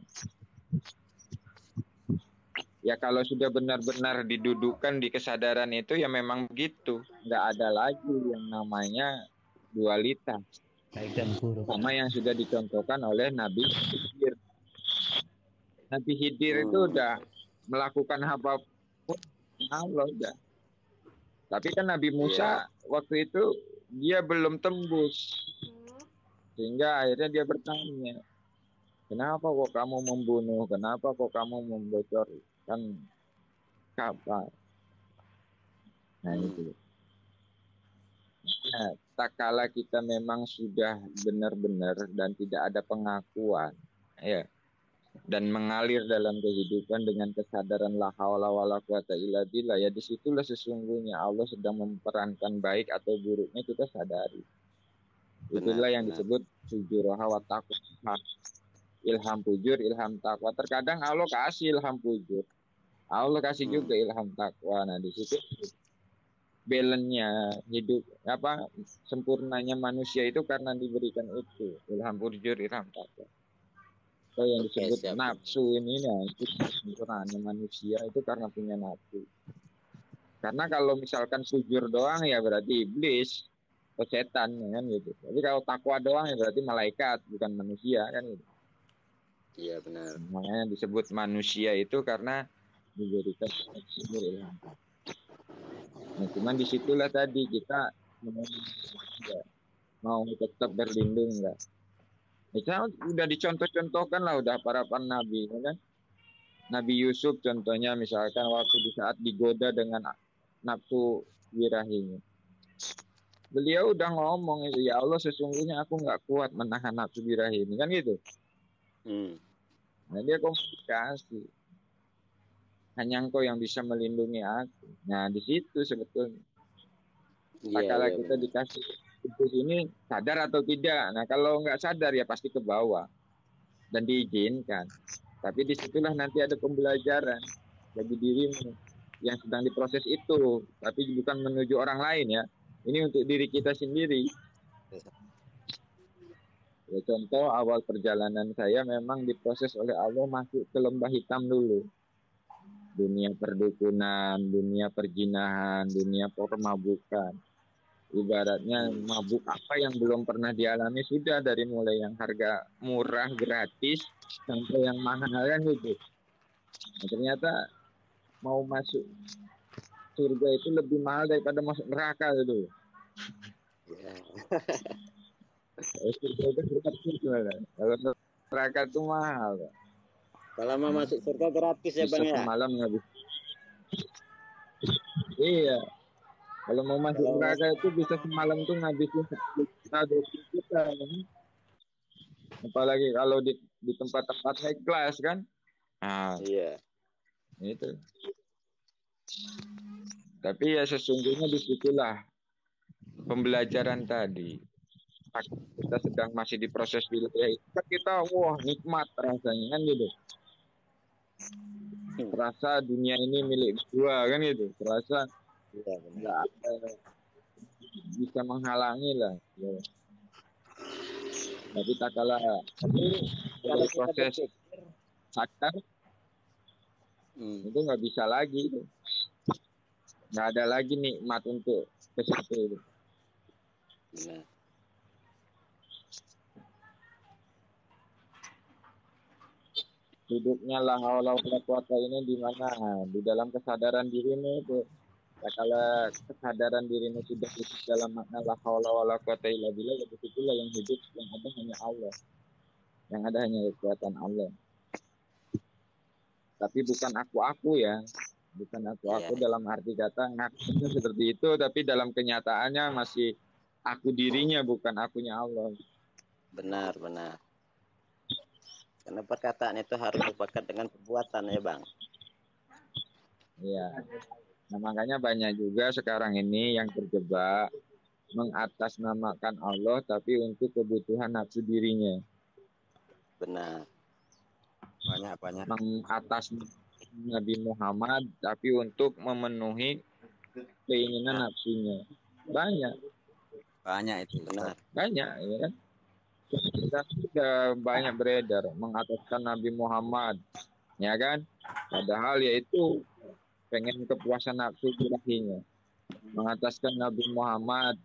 Ya kalau sudah benar-benar didudukkan di kesadaran itu ya memang begitu. Nggak ada lagi yang namanya dualitas. Baik dan buruk. Sama yang sudah dicontohkan oleh Nabi Khidir. Nabi Khidir itu udah melakukan apapun Allah udah. Tapi kan Nabi Musa waktu itu dia belum tembus. Sehingga akhirnya dia bertanya, kenapa kok kamu membunuh? Kenapa kok kamu membocorkan kapal? Nah itu. Nah, tak kala kita memang sudah benar-benar dan tidak ada pengakuan, ya, dan mengalir dalam kehidupan dengan kesadaran la haula wala quwata illa billah, ya disitulah sesungguhnya Allah sedang memperankan baik atau buruknya kita sadari. Itulah yang disebut sujuraha wa taqwa. Ilham pujur, ilham takwa. Terkadang Allah kasih ilham pujur, Allah kasih juga ilham takwa. Nah di situ balance-nya hidup apa sempurnanya manusia itu karena diberikan itu ilham pujur, ilham takwa. So, yang disebut nafsu ini ya itu sempurnanya manusia itu karena punya nafsu. Karena kalau misalkan sujur doang ya berarti iblis atau setan kan gitu. Tapi kalau takwa doang ya berarti malaikat bukan manusia kan gitu. Iya benar. Makanya disebut manusia itu karena diberikan sumber ilham. Nah, cuman disitulah tadi kita mau tetap berlindung enggak. Kita udah dicontoh-contohkan lah udah para nabi kan. Nabi Yusuf contohnya misalkan waktu di saat digoda dengan nafsu birahinya. Beliau udah ngomong itu, ya Allah sesungguhnya aku nggak kuat menahan nafsu birahi ini kan gitu. Nah dia komunikasi. Hanya engkau yang bisa melindungi aku. Nah di situ sebetulnya. Kala kita dikasih itu ini sadar atau tidak. Nah kalau nggak sadar ya pasti ke bawah dan diizinkan. Tapi disitulah nanti ada pembelajaran bagi dirimu yang sedang diproses itu. Tapi bukan menuju orang lain ya. Ini untuk diri kita sendiri. Ya, contoh awal perjalanan saya memang diproses oleh Allah masuk ke lembah hitam dulu. Dunia perdukunan, dunia perjinahan, dunia permabukan. Ibaratnya mabuk apa yang belum pernah dialami sudah dari mulai yang harga murah gratis sampai yang mahal kan gitu. Nah, ternyata mau masuk surga itu lebih mahal daripada masuk neraka gitu. Surga itu gratis malah. Kalau neraka itu mahal. Kalau mau masuk surga gratis ya Bang ya. Semalam nggak bisa. Iya. Kalau mau masuk neraka itu bisa semalam tuh ngabisin 10 juta, 20 juta. Kan? Apalagi kalau di tempat-tempat high class kan. Nah, iya. Itu. Tapi ya sesungguhnya disitulah pembelajaran tadi. Kita sedang masih di proses wilayah itu kan kita wah nikmat rasanya kan gitu. Terasa dunia ini milik gua kan gitu. Terasa nggak ada bisa menghalangi lah. Ya. Tapi tak kalah kalau proses sadar itu nggak bisa lagi. Nggak ada lagi nikmat untuk ke situ. Nah. Hidupnya la haula wala quwata ini di mana? Di dalam kesadaran dirimu itu. Kalau kesadaran dirimu sudah hidup dalam makna la haula wala quwata illa billah, ya itulah yang hidup, yang ada hanya Allah. Yang ada hanya kekuatan Allah. Tapi bukan aku ya. Bukan aku dalam arti kata ngakunya seperti itu, tapi dalam kenyataannya masih aku dirinya, bukan akunya Allah. Benar. Karena perkataan itu harus dipakat dengan perbuatan ya Bang. Iya. Nah makanya banyak juga sekarang ini yang terjebak mengatasnamakan Allah tapi untuk kebutuhan nafsu dirinya. Benar. Banyak. Mengatas Nabi Muhammad tapi untuk memenuhi keinginan nafsunya. Banyak itu benar. banyak ya kan. Kita sudah banyak beredar mengataskan Nabi Muhammad, ya kan? Padahal yaitu pengen kepuasan nafsu birahinya, mengataskan Nabi Muhammad.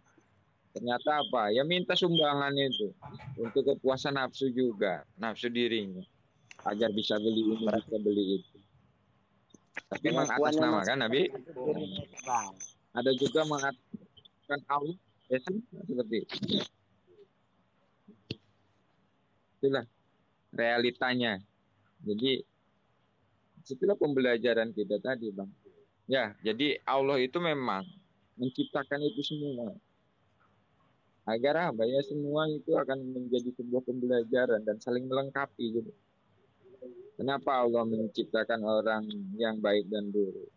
Ternyata apa? Ya minta sumbangan itu untuk kepuasan nafsu juga, nafsu dirinya, agar bisa beli ini, bisa beli itu. Tapi mengatasnamakan Nabi. Ada juga mengatakan Allah, ya seperti itu. Itulah realitanya. Jadi itulah pembelajaran kita tadi, Bang. Ya, jadi Allah itu memang menciptakan itu semua. Agar apa ya, semua itu akan menjadi sebuah pembelajaran dan saling melengkapi gitu. Kenapa Allah menciptakan orang yang baik dan buruk?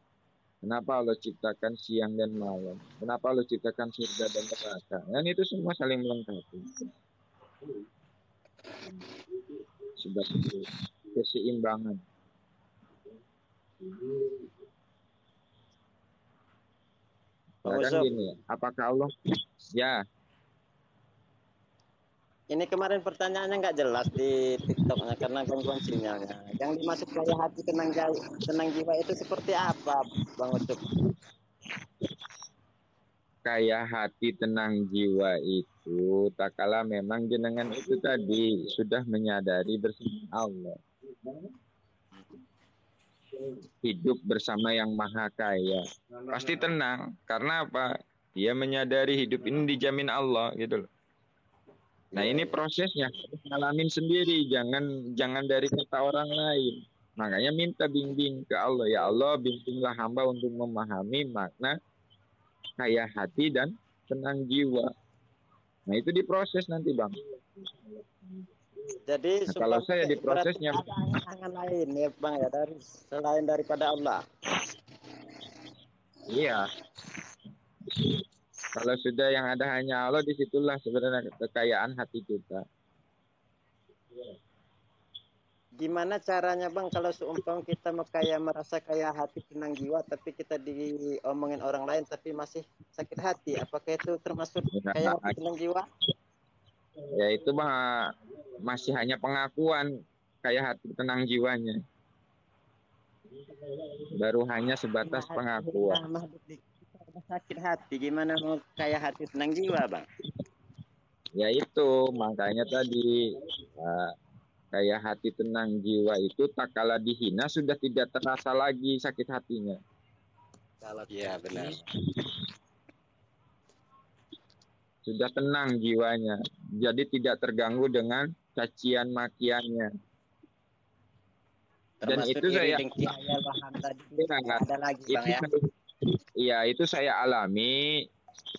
Kenapa Allah ciptakan siang dan malam? Kenapa Allah ciptakan surga dan neraka? Dan itu semua saling melengkapi. Sebagai keseimbangan. Ya kan gini, apakah Allah? Ya. Ini kemarin pertanyaannya nggak jelas di TikToknya karena gangguan sinyalnya. Yang dimaksud kaya hati tenang jiwa itu seperti apa, Bang Ucup? Kaya hati tenang jiwa itu tak kala memang jenengan itu tadi sudah menyadari bersama Allah, hidup bersama yang maha kaya, pasti tenang. Karena apa? Dia menyadari hidup ini dijamin Allah gitu loh. Nah ini prosesnya, ngalamin sendiri, jangan dari kata orang lain. Makanya minta bimbing ke Allah, ya Allah bimbinglah hamba untuk memahami makna kaya hati dan tenang jiwa. Nah itu diproses nanti, Bang. Jadi nah, kalau saya diprosesnya ada angan lain ya, Bang, ya, selain daripada Allah. Iya. Kalau sudah yang ada hanya Allah, disitulah sebenarnya kekayaan hati kita. Gimana caranya, Bang, kalau seumpama kita merasa kaya hati tenang jiwa, tapi kita diomongin orang lain tapi masih sakit hati, apakah itu termasuk kaya hati tenang jiwa? Ya itu Bang, masih hanya pengakuan kaya hati tenang jiwanya. Baru hanya sebatas pengakuan. Sakit hati, gimana mau kaya hati tenang jiwa, Bang? Ya itu, makanya tadi kaya hati tenang jiwa itu tak kala dihina sudah tidak terasa lagi sakit hatinya. Iya benar. Sudah tenang jiwanya, jadi tidak terganggu dengan cacian makiannya. Dan itu saya ada lagi, Bang, ya. Iya, itu saya alami,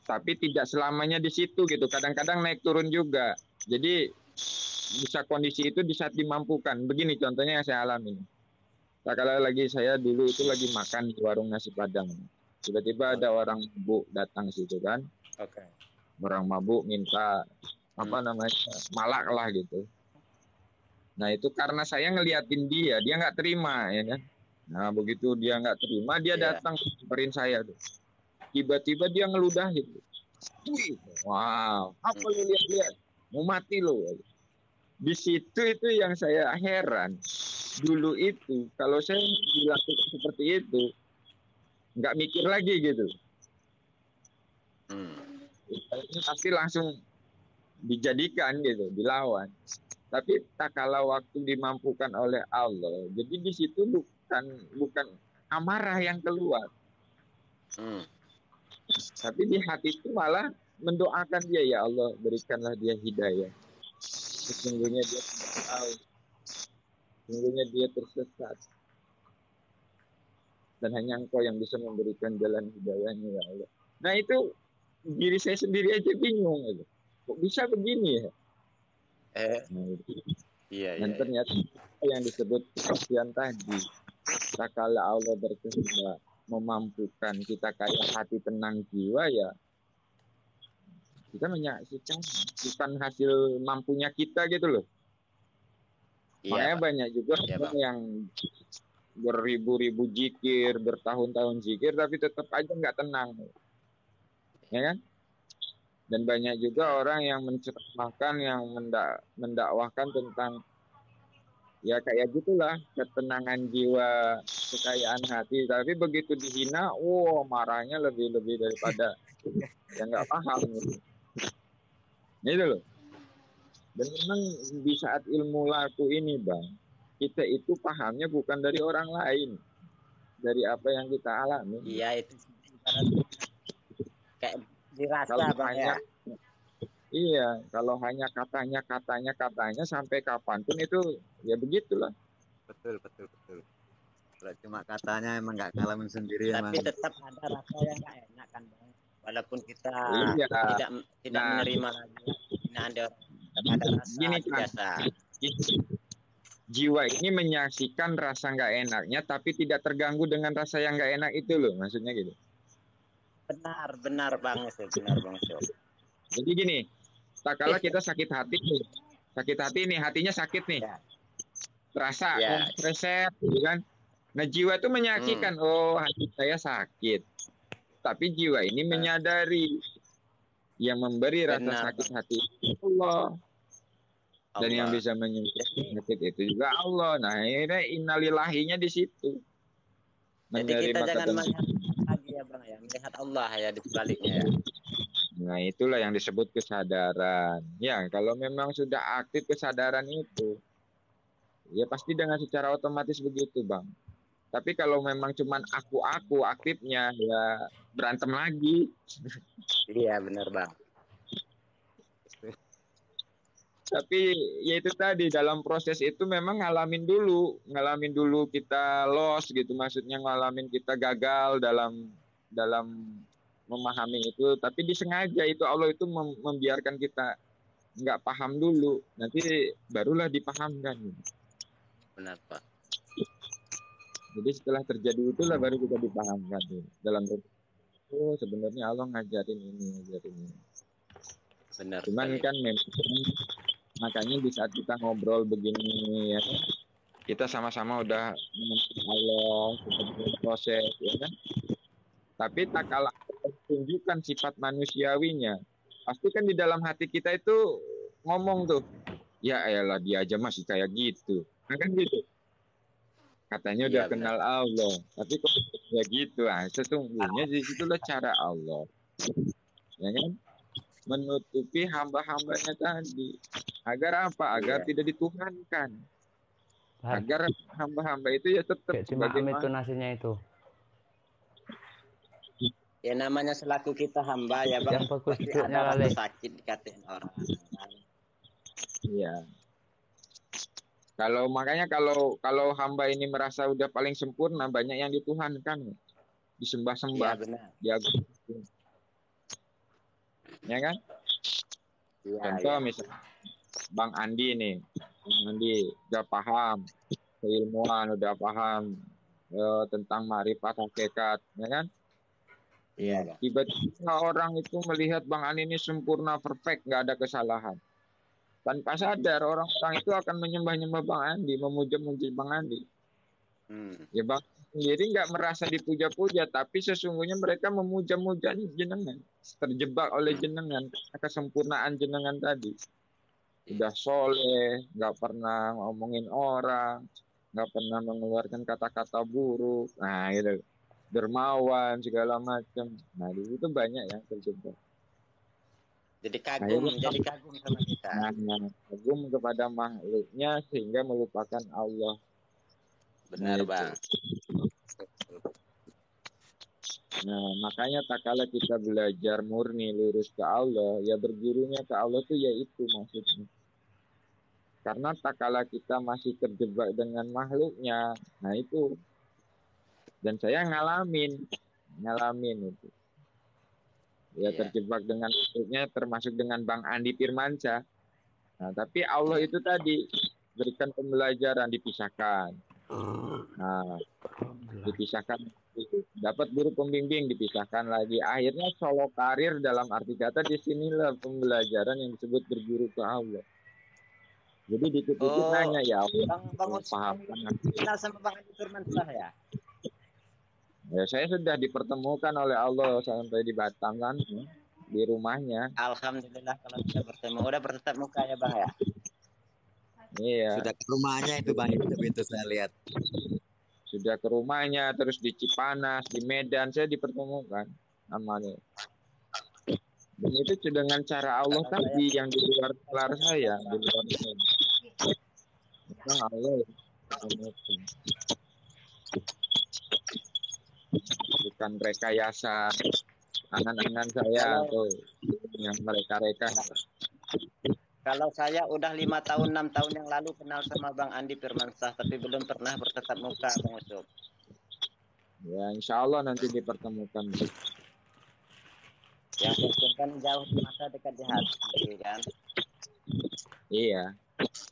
tapi tidak selamanya di situ gitu. Kadang-kadang naik turun juga. Jadi bisa kondisi itu di saat dimampukan. Begini contohnya yang saya alami. Kalau lagi saya dulu itu lagi makan di warung nasi Padang. Tiba-tiba ada orang mabuk datang situ kan. Oke. Orang mabuk minta malak lah gitu. Nah itu karena saya ngeliatin dia nggak terima ya kan. Nah begitu dia nggak terima, dia datang samperin saya tuh. Tiba-tiba dia ngeludah gitu. Wow, apa lu lihat-lihat? Mau mati lo. Di situ itu yang saya heran. Dulu itu kalau saya dilakukan seperti itu, nggak mikir lagi gitu. Pasti langsung dijadikan gitu, dilawan. Tapi tak kala waktu dimampukan oleh Allah, jadi di situ bukan amarah yang keluar, tapi di hati itu malah mendoakan dia, ya Allah berikanlah dia hidayah. Sesungguhnya dia tidak tahu, sesungguhnya dia tersesat, dan hanya Engkau yang bisa memberikan jalan hidayahnya, ya Allah. Nah itu diri saya sendiri aja bingung gitu. Kok bisa begini ya? Dan ternyata yang disebut kesaksian tadi, tak kala Allah berkehendak memampukan kita kaya hati tenang jiwa, ya kita menyaksikan bukan hasil mampunya kita gitu loh. Makanya banyak juga yang beribu-ribu zikir, bertahun-tahun zikir, tapi tetap aja nggak tenang, ya kan? Dan banyak juga orang yang menceramahkan, yang mendakwahkan tentang ya kayak gitulah, ketenangan jiwa, kekayaan hati. Tapi begitu dihina, marahnya lebih daripada yang nggak paham gitu. Gitu loh. Dan memang di saat ilmu laku ini, Bang, kita itu pahamnya bukan dari orang lain, dari apa yang kita alami. Iya, itu kayak dirasa, Kalau Bang, hanya ya. Iya, kalau hanya katanya sampai kapanpun itu ya begitulah. Betul. Kalau cuma katanya emang nggak ngalamin sendiri. Tapi tetap ada rasa yang nggak enak kan, Bang. Walaupun kita tidak menerima lagi hinaan orang, tetap ada rasa gini, biasa. Jiwa ini menyaksikan rasa nggak enaknya, tapi tidak terganggu dengan rasa yang nggak enak itu loh, maksudnya gitu. Benar Bang Sob. Jadi gini, tak kala kita sakit hati nih, hatinya sakit nih, terasa reset, gitu kan? Nah jiwa itu menyaksikan, hati saya sakit, tapi jiwa ini menyadari yang memberi rasa sakit hati Allah. Dan yang bisa menyembuhkan sakit itu juga Allah. Nah, ini innalillahinya di situ. Jadi kita jangan melihat lagi ya Bang ya, melihat Allah ya di sebaliknya ya. Nah, itulah yang disebut kesadaran. Ya, kalau memang sudah aktif kesadaran itu, ya pasti dengan secara otomatis begitu, Bang. Tapi kalau memang cuman aku aktifnya, ya berantem lagi. Iya, benar Bang. Tapi ya itu tadi, dalam proses itu memang ngalamin dulu kita loss gitu, maksudnya ngalamin kita gagal dalam memahami itu, tapi disengaja itu Allah itu membiarkan kita nggak paham dulu, nanti barulah dipahamkan. Benar Pak. Jadi setelah terjadi itulah baru kita dipahamkan dalam sebenarnya Allah ngajarin ini. Benar. Cuman kan memang makanya di saat kita ngobrol begini ya, kita sama-sama udah mengenal Allah, kita proses ya kan. Tapi tak kalah tunjukkan sifat manusiawinya, pasti kan di dalam hati kita itu ngomong tuh, ya elah dia aja masih kayak gitu. Nah, kan gitu. Katanya udah kenal Allah, tapi kok ya gitu. Sesungguhnya di situlah cara Allah. Ya kan? Menutupi hamba-hambanya tadi. Agar apa? Agar tidak dituhankan. Agar hamba-hamba itu ya tetap sebagai itu nasinya itu. Ya namanya selaku kita hamba ya Bang. Yang bagus pasti ada rasa sakit dikatain orang. Iya. Makanya kalau hamba ini merasa udah paling sempurna, banyak yang dituhankan, disembah-sembah, diagungkan. Ya kan? Contoh misalnya Bang Andi nih, udah paham keilmuan, udah paham tentang ma'rifat hakikat, ya kan? Iya. Tiba-tiba orang itu melihat Bang Andi ini sempurna, perfect, nggak ada kesalahan. Tanpa sadar orang-orang itu akan menyembah-nyembah Bang Andi, memuja-muji Bang Andi. Ya Bang sendiri nggak merasa dipuja-puja, tapi sesungguhnya mereka memuja-muja jenengan, terjebak oleh jenengan, kesempurnaan jenengan tadi. Udah soleh, nggak pernah ngomongin orang, nggak pernah mengeluarkan kata-kata buruk, nah gitu, dermawan segala macam. Nah di situ banyak yang terjebak. Jadi kagum sama kita. Kagum kepada makhluknya sehingga melupakan Allah. Benar Bang. Nah makanya tak kala kita belajar murni lurus ke Allah, ya bergurunya ke Allah tuh ya itu maksudnya. Karena tak kala kita masih terjebak dengan makhluknya, nah itu. Dan saya ngalamin itu. Ya terjebak dengan makhluknya, termasuk dengan Bang Andi Firmansyah. Nah tapi Allah itu tadi berikan pembelajaran, dipisahkan. Nah, dipisahkan, dapat guru pembimbing, dipisahkan lagi. Akhirnya solo karir dalam arti kata di sinilah pembelajaran yang disebut berguru ke Allah. Jadi dikit-dikit nanya ya Bang Usman kenal sama Bang Andi Firmansyah ya? Ya saya sudah dipertemukan oleh Allah sampai di Batam kan, di rumahnya. Alhamdulillah kalau sudah bertemu. Udah bertatap muka ya Bang ya? Iya. Sudah ke rumahnya itu Bang, itu saya lihat. Sudah ke rumahnya, terus di Cipanas, di Medan saya dipertemukan namanya. Dan itu dengan cara Allah tadi yang di luar kelar saya, di luar saya. Memang Allah bukan rekayasa angan-angan saya atau yang mereka-reka. Kalau saya udah 5 tahun 6 tahun yang lalu kenal sama Bang Andi Firmansyah, tapi belum pernah bertatap muka Bang Ucup. Ya insya Allah nanti dipertemukan. Yang penting kan jauh di mata, dekat di hati kan. Iya.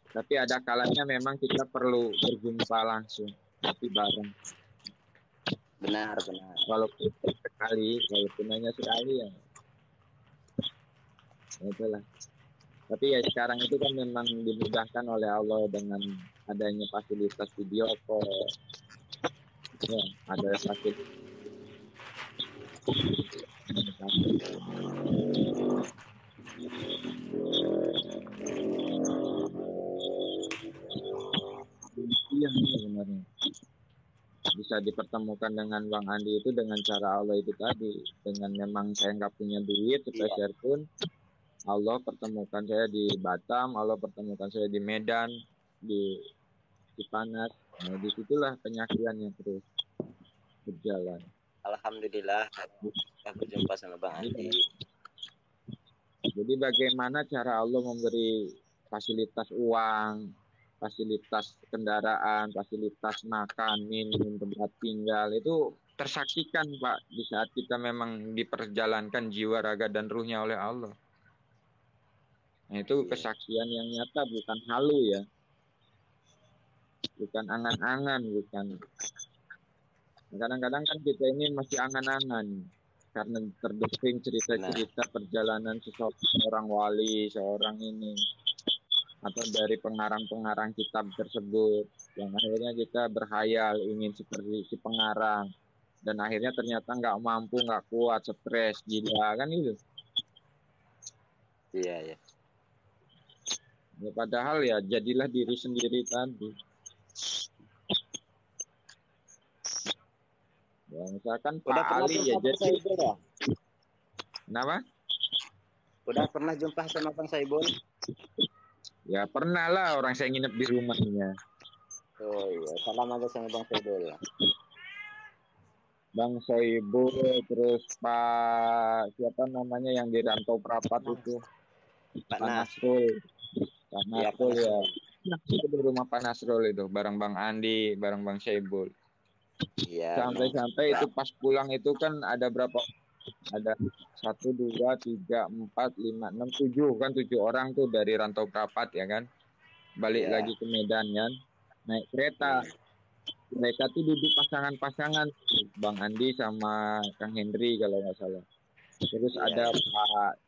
Tapi ada kalanya memang kita perlu berjumpa langsung, tapi bareng. Benar. Walaupun hanya sekali ya. Itulah. Tapi ya sekarang itu kan memang dimudahkan oleh Allah dengan adanya fasilitas video call. Ya, ada fasilitas. Yang sebenarnya bisa dipertemukan dengan Bang Andi itu dengan cara Allah itu tadi, dengan memang saya nggak punya duit sepeser pun Allah pertemukan saya di Batam, Allah pertemukan saya di Medan, di Cipanas. Nah disitulah penyaksiannya terus berjalan. Alhamdulillah kita berjumpa sama Bang Andi. Jadi bagaimana cara Allah memberi fasilitas uang, fasilitas kendaraan, fasilitas makan, minum, tempat tinggal itu tersaksikan Pak di saat kita memang diperjalankan jiwa, raga dan ruhnya oleh Allah. Nah itu kesaksian yang nyata, bukan halu ya, bukan angan-angan, bukan. Kadang-kadang kan kita ini masih angan-angan karena terdesak cerita-cerita perjalanan seorang wali, seorang ini, atau dari pengarang-pengarang kitab tersebut, yang akhirnya kita berhayal ingin seperti si pengarang, dan akhirnya ternyata nggak mampu, nggak kuat, stres, gila kan itu. Iya. Ya, padahal ya jadilah diri sendiri tadi. Ya, misalkan Pak Ali ya jadi. Kenapa? Udah pernah jumpa sama Bang Saibul? Ya pernah lah, orang saya nginep di rumahnya. Oh iya, salam aja sama Bang Saibul ya. Bang Saibul, terus Pak siapa namanya yang di Rantau Prapat itu? Pak Nasrul. Pak Nasrul ya. Di rumah Pak Nasrul itu, bareng Bang Andi, bareng Bang Saibul. Iya. Sampai itu pas pulang itu kan ada berapa? Ada 1, 2, 3, 4, 5, 6, 7 kan, 7 orang tuh dari Rantau Prapat ya kan, balik lagi ke Medan kan, naik kereta. Mereka tuh duduk pasangan-pasangan, Bang Andi sama Kang Henry kalau nggak salah. Terus ada Pak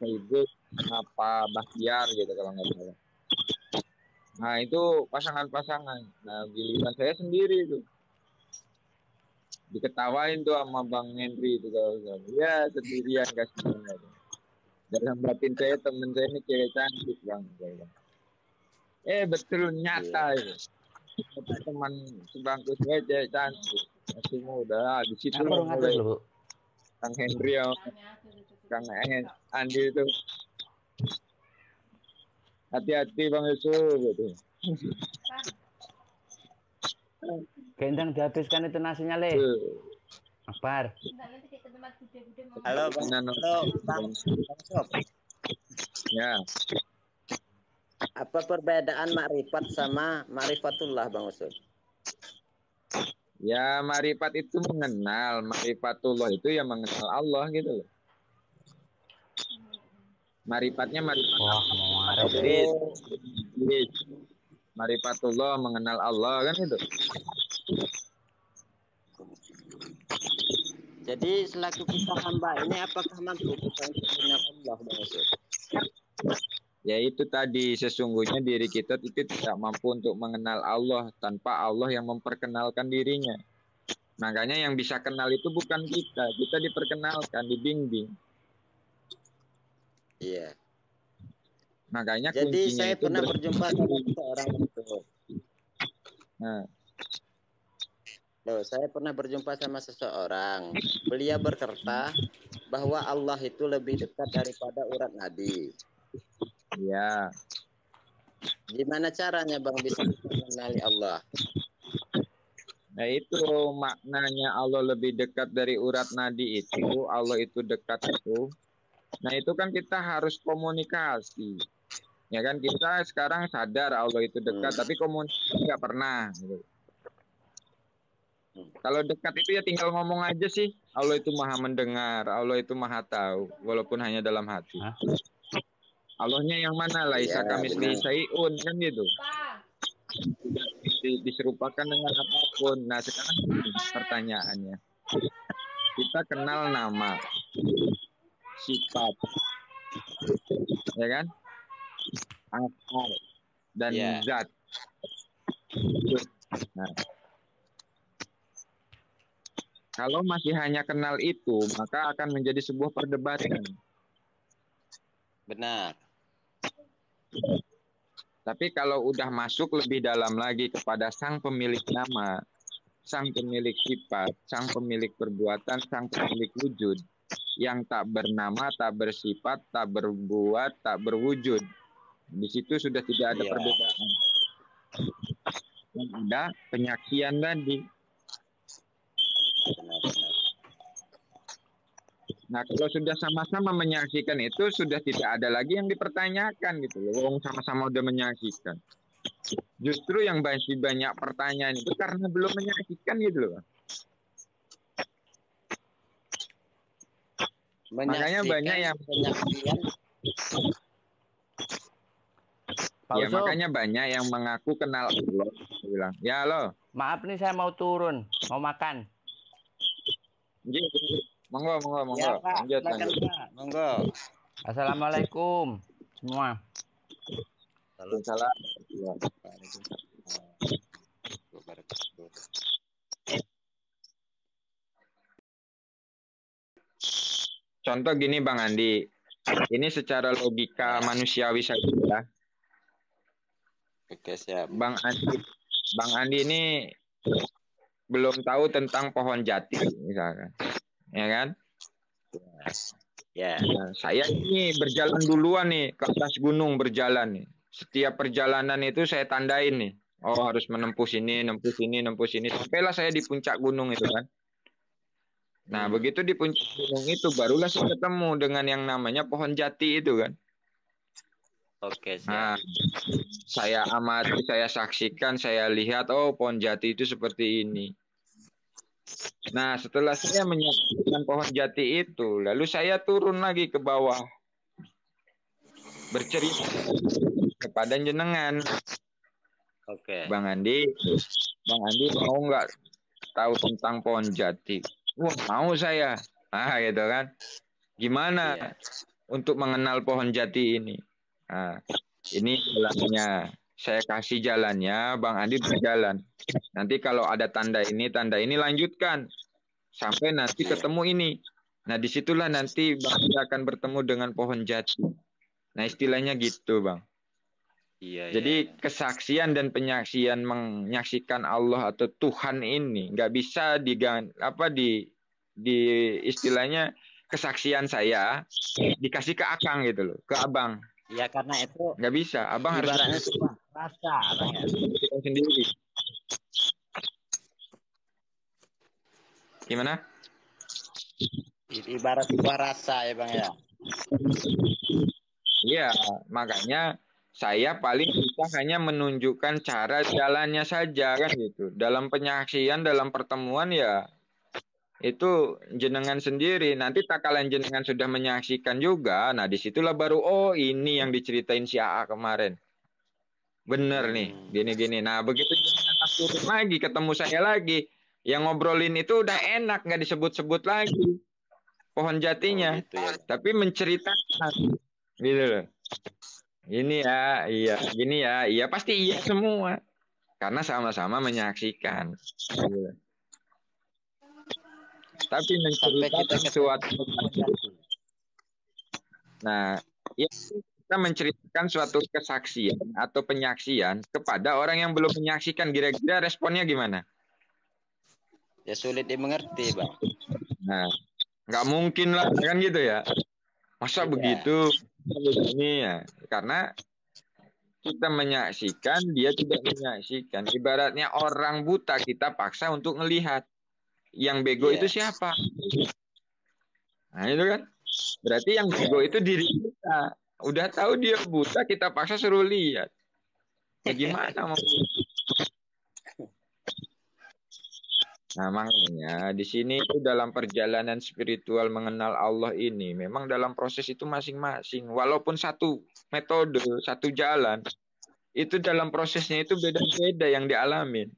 Saibul sama Pak Bahtiar gitu kalau nggak salah. Nah itu pasangan-pasangan. Nah giliran saya sendiri tuh, diketawain tuh sama Bang Henry itu kalau ya sendirian kasihan. Dalam batin saya temen saya ini cewek cantik Bang. Betul nyata itu. Teman sebangku saya cewek cantik, masih muda. Di situ mulai Kang Henry Kang Andi itu hati-hati Bang Yusuf gitu. Gendang dihabiskan itu nasinya Le. Akbar. Halo Bang Sob. Ya. Apa perbedaan makrifat sama makrifatullah Bang Usul? Ya makrifat itu mengenal, makrifatullah itu ya mengenal Allah gitu loh. Marifatnya marifat. Marifatullah mengenal Allah kan itu. Jadi selaku kita hamba ini apakah mampu kita untuk mengenal Allah Bang Usul? Ya itu tadi, sesungguhnya diri kita itu tidak mampu untuk mengenal Allah tanpa Allah yang memperkenalkan dirinya. Makanya yang bisa kenal itu bukan kita diperkenalkan, dibimbing. Iya. Makanya Jadi kuncinya saya itu pernah berjumpa sama seorang itu. Nah, Loh, saya pernah berjumpa sama seseorang. Beliau berkata bahwa Allah itu lebih dekat daripada urat nadi. ya. Gimana caranya Bang bisa mengenali Allah? Nah itu maknanya Allah lebih dekat dari urat nadi itu. Allah itu dekat itu. Nah itu kan kita harus komunikasi. Ya kan kita sekarang sadar Allah itu dekat, tapi komunikasi nggak pernah. Gitu. Kalau dekat itu ya tinggal ngomong aja sih. Allah itu maha mendengar, Allah itu maha tahu, walaupun hanya dalam hati. Hah? Allahnya yang mana? Laisa kamislihi syai'un kan gitu. Diserupakan dengan apapun. Nah sekarang pertanyaannya, kita kenal nama, sifat, ya kan, asal dan zat. Nah, kalau masih hanya kenal itu, maka akan menjadi sebuah perdebatan. Benar. Tapi kalau udah masuk lebih dalam lagi kepada sang pemilik nama, sang pemilik sifat, sang pemilik perbuatan, sang pemilik wujud, yang tak bernama, tak bersifat, tak berbuat, tak berwujud. Di situ sudah tidak ada perbedaan. Yang ada penyaksian tadi. Nah, kalau sudah sama-sama menyaksikan itu sudah tidak ada lagi yang dipertanyakan gitu loh. Sama-sama udah menyaksikan. Justru yang masih banyak pertanyaan itu karena belum menyaksikan gitu loh. Makanya banyak yang penyaksian. Ya makanya banyak yang mengaku kenal Allah. Bilang, ya lo. Maaf nih saya mau turun, mau makan. Monggo. Ya, Pak. Lanjut. Pak. Monggo. Assalamualaikum semua. Waalaikumsalam. Contoh gini Bang Andi, ini secara logika manusiawi saja ya. Oke, siap. Bang Andi ini belum tahu tentang pohon jati misalkan, ya kan? Ya. Nah, saya ini berjalan duluan nih ke atas gunung berjalan nih. Setiap perjalanan itu saya tandain nih. Oh harus menempuh sini, nempuh sini. Sampailah saya di puncak gunung itu kan. Nah begitu di puncak gunung itu barulah saya ketemu dengan yang namanya pohon jati itu kan. Oke, siap. Nah, saya amati, saya saksikan, saya lihat, oh pohon jati itu seperti ini. Nah, setelah saya menyaksikan pohon jati itu, lalu saya turun lagi ke bawah, bercerita kepada jenengan. Oke. Bang Andi mau nggak tahu tentang pohon jati? Wah, mau saya. Ah, gitu kan. Gimana untuk mengenal pohon jati ini? Nah, ini jalannya. Saya kasih jalannya, Bang Andi berjalan. Nanti kalau ada tanda ini lanjutkan. Sampai nanti ketemu ini. Nah, disitulah nanti Bang Andi akan bertemu dengan pohon jati. Nah, istilahnya gitu, Bang. Jadi kesaksian dan penyaksian menyaksikan Allah atau Tuhan ini nggak bisa di istilahnya kesaksian saya dikasih ke Akang gitu loh, ke Abang. Ya karena itu nggak bisa, Abang harus sebuah rasa, Bang ya. Sendiri. Gimana? Ibarat sebuah rasa ya Bang ya. Iya, makanya saya paling bisa hanya menunjukkan cara jalannya saja kan gitu. Dalam penyaksian, dalam pertemuan ya itu jenengan sendiri. Nanti tak kalian jenengan sudah menyaksikan juga, nah disitulah baru oh ini yang diceritain si AA kemarin. Bener nih, gini-gini. Nah begitu jenengan turun lagi, ketemu saya lagi, yang ngobrolin itu udah enak, nggak disebut-sebut lagi pohon jatinya, gitu ya. tapi menceritakan gitu loh. Ini ya, iya, gini ya, iya pasti iya semua. Karena sama-sama menyaksikan. Gitu. Tapi menceritakan suatu nah, ya kita menceritakan suatu kesaksian atau penyaksian kepada orang yang belum menyaksikan, kira-kira responnya gimana? Ya sulit dimengerti, Bang. Nah, nggak mungkin lah kan gitu ya. Masa begitu? Begini ya. Karena kita menyaksikan, dia tidak menyaksikan. Ibaratnya orang buta kita paksa untuk melihat. Yang bego itu siapa? Nah itu kan. Berarti yang bego itu diri kita. Udah tahu dia buta, kita paksa suruh lihat. Ya gimana mau? Nah, makanya di sini itu dalam perjalanan spiritual mengenal Allah ini memang dalam proses itu masing-masing. Walaupun satu metode, satu jalan, itu dalam prosesnya itu beda-beda yang dialamin.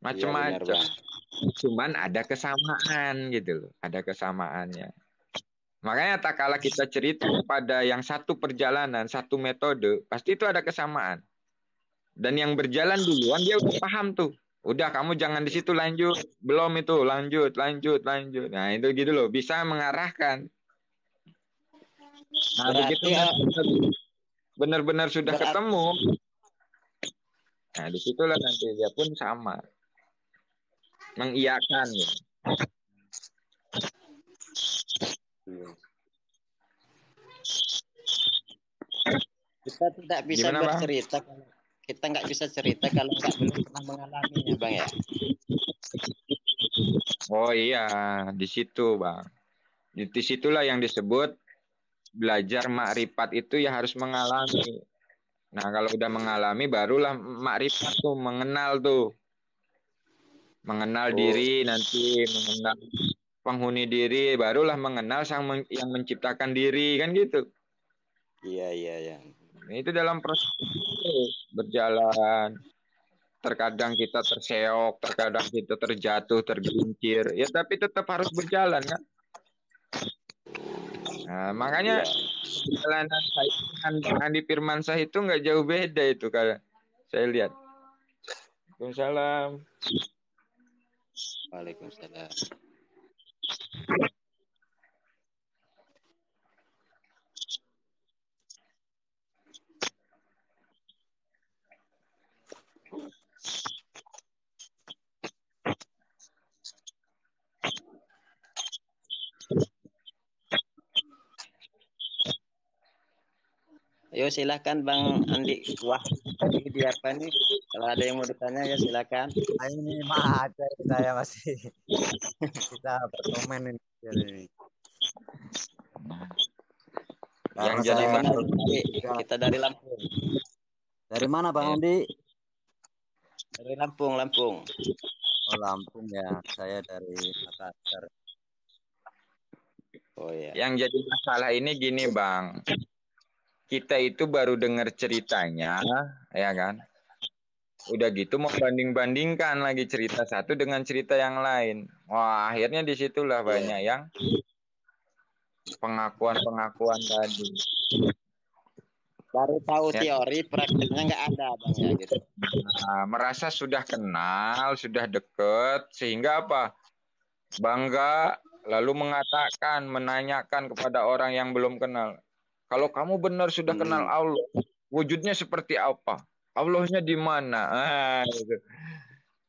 Macam-macam. Cuman ada kesamaan gitu loh, ada kesamaannya. Makanya tak kala kita cerita pada yang satu perjalanan, satu metode, pasti itu ada kesamaan. Dan yang berjalan duluan dia udah paham tuh. Udah kamu jangan di situ lanjut, belum itu lanjut. Nah itu gitu loh, bisa mengarahkan. Nah begitu benar-benar sudah ketemu, nah disitulah nanti dia pun sama, mengiyakan. Gitu. Kita tidak bisa Gimana, bercerita kalau kita nggak bisa cerita kalau nggak belum pernah mengalaminya, Bang ya. Oh iya, di situ Bang. Di situlah yang disebut belajar makrifat itu ya harus mengalami. Nah kalau udah mengalami barulah makrifat tuh mengenal tuh. Mengenal diri nanti, mengenal penghuni diri, barulah mengenal yang menciptakan diri, kan gitu. Iya. Itu dalam proses itu berjalan. Terkadang kita terseok, terkadang kita terjatuh, tergelincir. Ya tapi tetap harus berjalan kan. Nah, makanya perjalanan saya dengan Andi Firmansyah itu nggak jauh beda itu kalau saya lihat. Waalaikumsalam. Waalaikumsalam. Ayo silakan Bang Andi. Wah, ini dia apa nih? Kalau ada yang mau ditanya ya silakan. Ini mah ada saya masih kita berkomen ini. Yang jadi kita dari Lampung. Dari mana Bang Andi? Dari Lampung. Oh Lampung ya, saya dari Makassar. Oh ya. Yang jadi masalah ini gini Bang. Kita itu baru dengar ceritanya, ya kan? Udah gitu mau banding-bandingkan lagi cerita satu dengan cerita yang lain. Wah, akhirnya disitulah banyak yang pengakuan-pengakuan tadi. Baru tahu teori, prakteknya nggak ada Bang ya gitu. Nah, merasa sudah kenal, sudah deket, sehingga apa? Bangga, lalu mengatakan, menanyakan kepada orang yang belum kenal. Kalau kamu benar sudah kenal Allah, wujudnya seperti apa? Allahnya di mana? Gitu.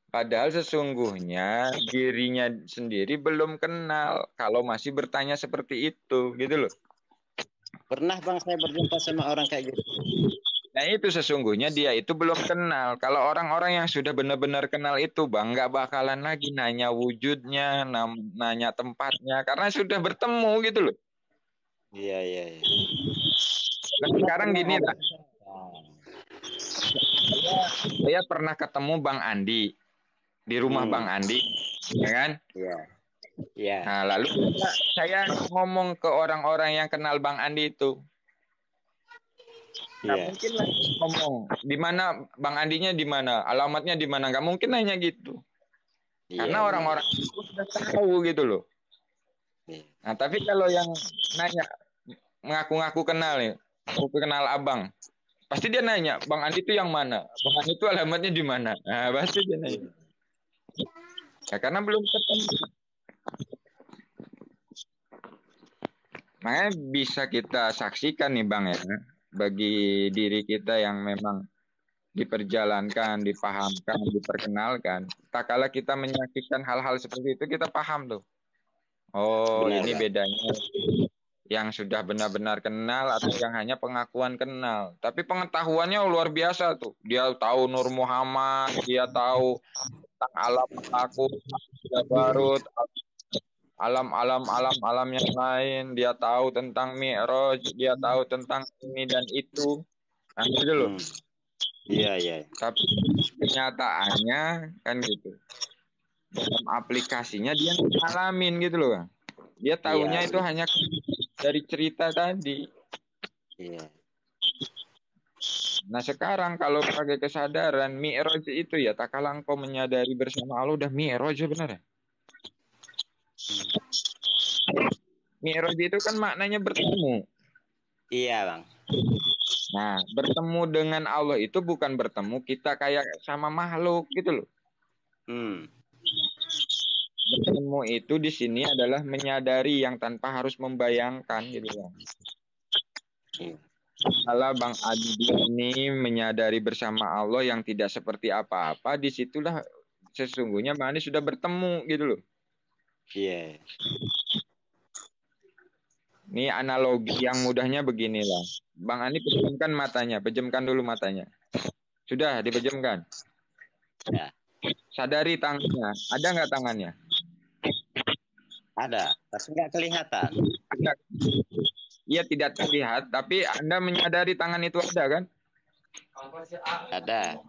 Padahal sesungguhnya dirinya sendiri belum kenal. Kalau masih bertanya seperti itu, gitu loh. Pernah Bang saya berjumpa sama orang kayak gitu. Nah itu sesungguhnya dia itu belum kenal. Kalau orang-orang yang sudah benar-benar kenal itu Bang, nggak bakalan lagi nanya wujudnya, nanya tempatnya, karena sudah bertemu gitu loh. Iya. Nah, sekarang gini lah. Saya pernah ketemu Bang Andi di rumah Bang Andi, ya kan? Iya. Nah, lalu saya ngomong ke orang-orang yang kenal Bang Andi itu. Nggak mungkin lah ngomong di mana Bang Andinya, di mana, alamatnya di mana, nggak mungkin nanya gitu. Karena orang-orang itu sudah tahu gitu loh. Nah, tapi kalau yang nanya mengaku-ngaku kenal nih, Aku kenal abang. Pasti dia nanya, Bang Andi itu yang mana? Bang Andi itu alamatnya di mana? Nah, pasti dia nanya. Ya, karena belum ketemu. Makanya bisa kita saksikan nih Bang ya, bagi diri kita yang memang diperjalankan, dipahamkan, diperkenalkan. Tak kala kita menyaksikan hal-hal seperti itu, kita paham tuh. Oh, Benar, ini Bang. bedanya yang sudah benar-benar kenal atau yang hanya pengakuan kenal. Tapi pengetahuannya luar biasa tuh. Dia tahu Nur Muhammad, dia tahu tentang alam aku, Barut, alam yang lain, dia tahu tentang Mi'raj, dia tahu tentang ini dan itu. Nah, gitu loh. Iya. Tapi kenyataannya kan gitu. Dalam aplikasinya dia ngalamin gitu loh, Bang. Dia tahunya itu hanya dari cerita tadi. Iya. Nah, sekarang kalau pakai kesadaran Mi'raj itu ya, tak kala engkau menyadari bersama Allah udah Mi'raj benar ya? Mi'raj itu kan maknanya bertemu. Iya, Bang. Nah, bertemu dengan Allah itu bukan bertemu kita kayak sama makhluk gitu loh. Bertemu itu di sini adalah menyadari yang tanpa harus membayangkan gitu loh. Kalau Bang Adi ini menyadari bersama Allah yang tidak seperti apa-apa, disitulah sesungguhnya Bang Adi sudah bertemu gitu loh. Iya. Ini analogi yang mudahnya beginilah. Bang Andi pejamkan matanya, pejamkan dulu matanya. Sudah dipejamkan. Ya. Sadari tangannya, ada nggak tangannya? Ada, tapi nggak kelihatan. Ada. Ia tidak terlihat, tapi Anda menyadari tangan itu ada kan? Ada.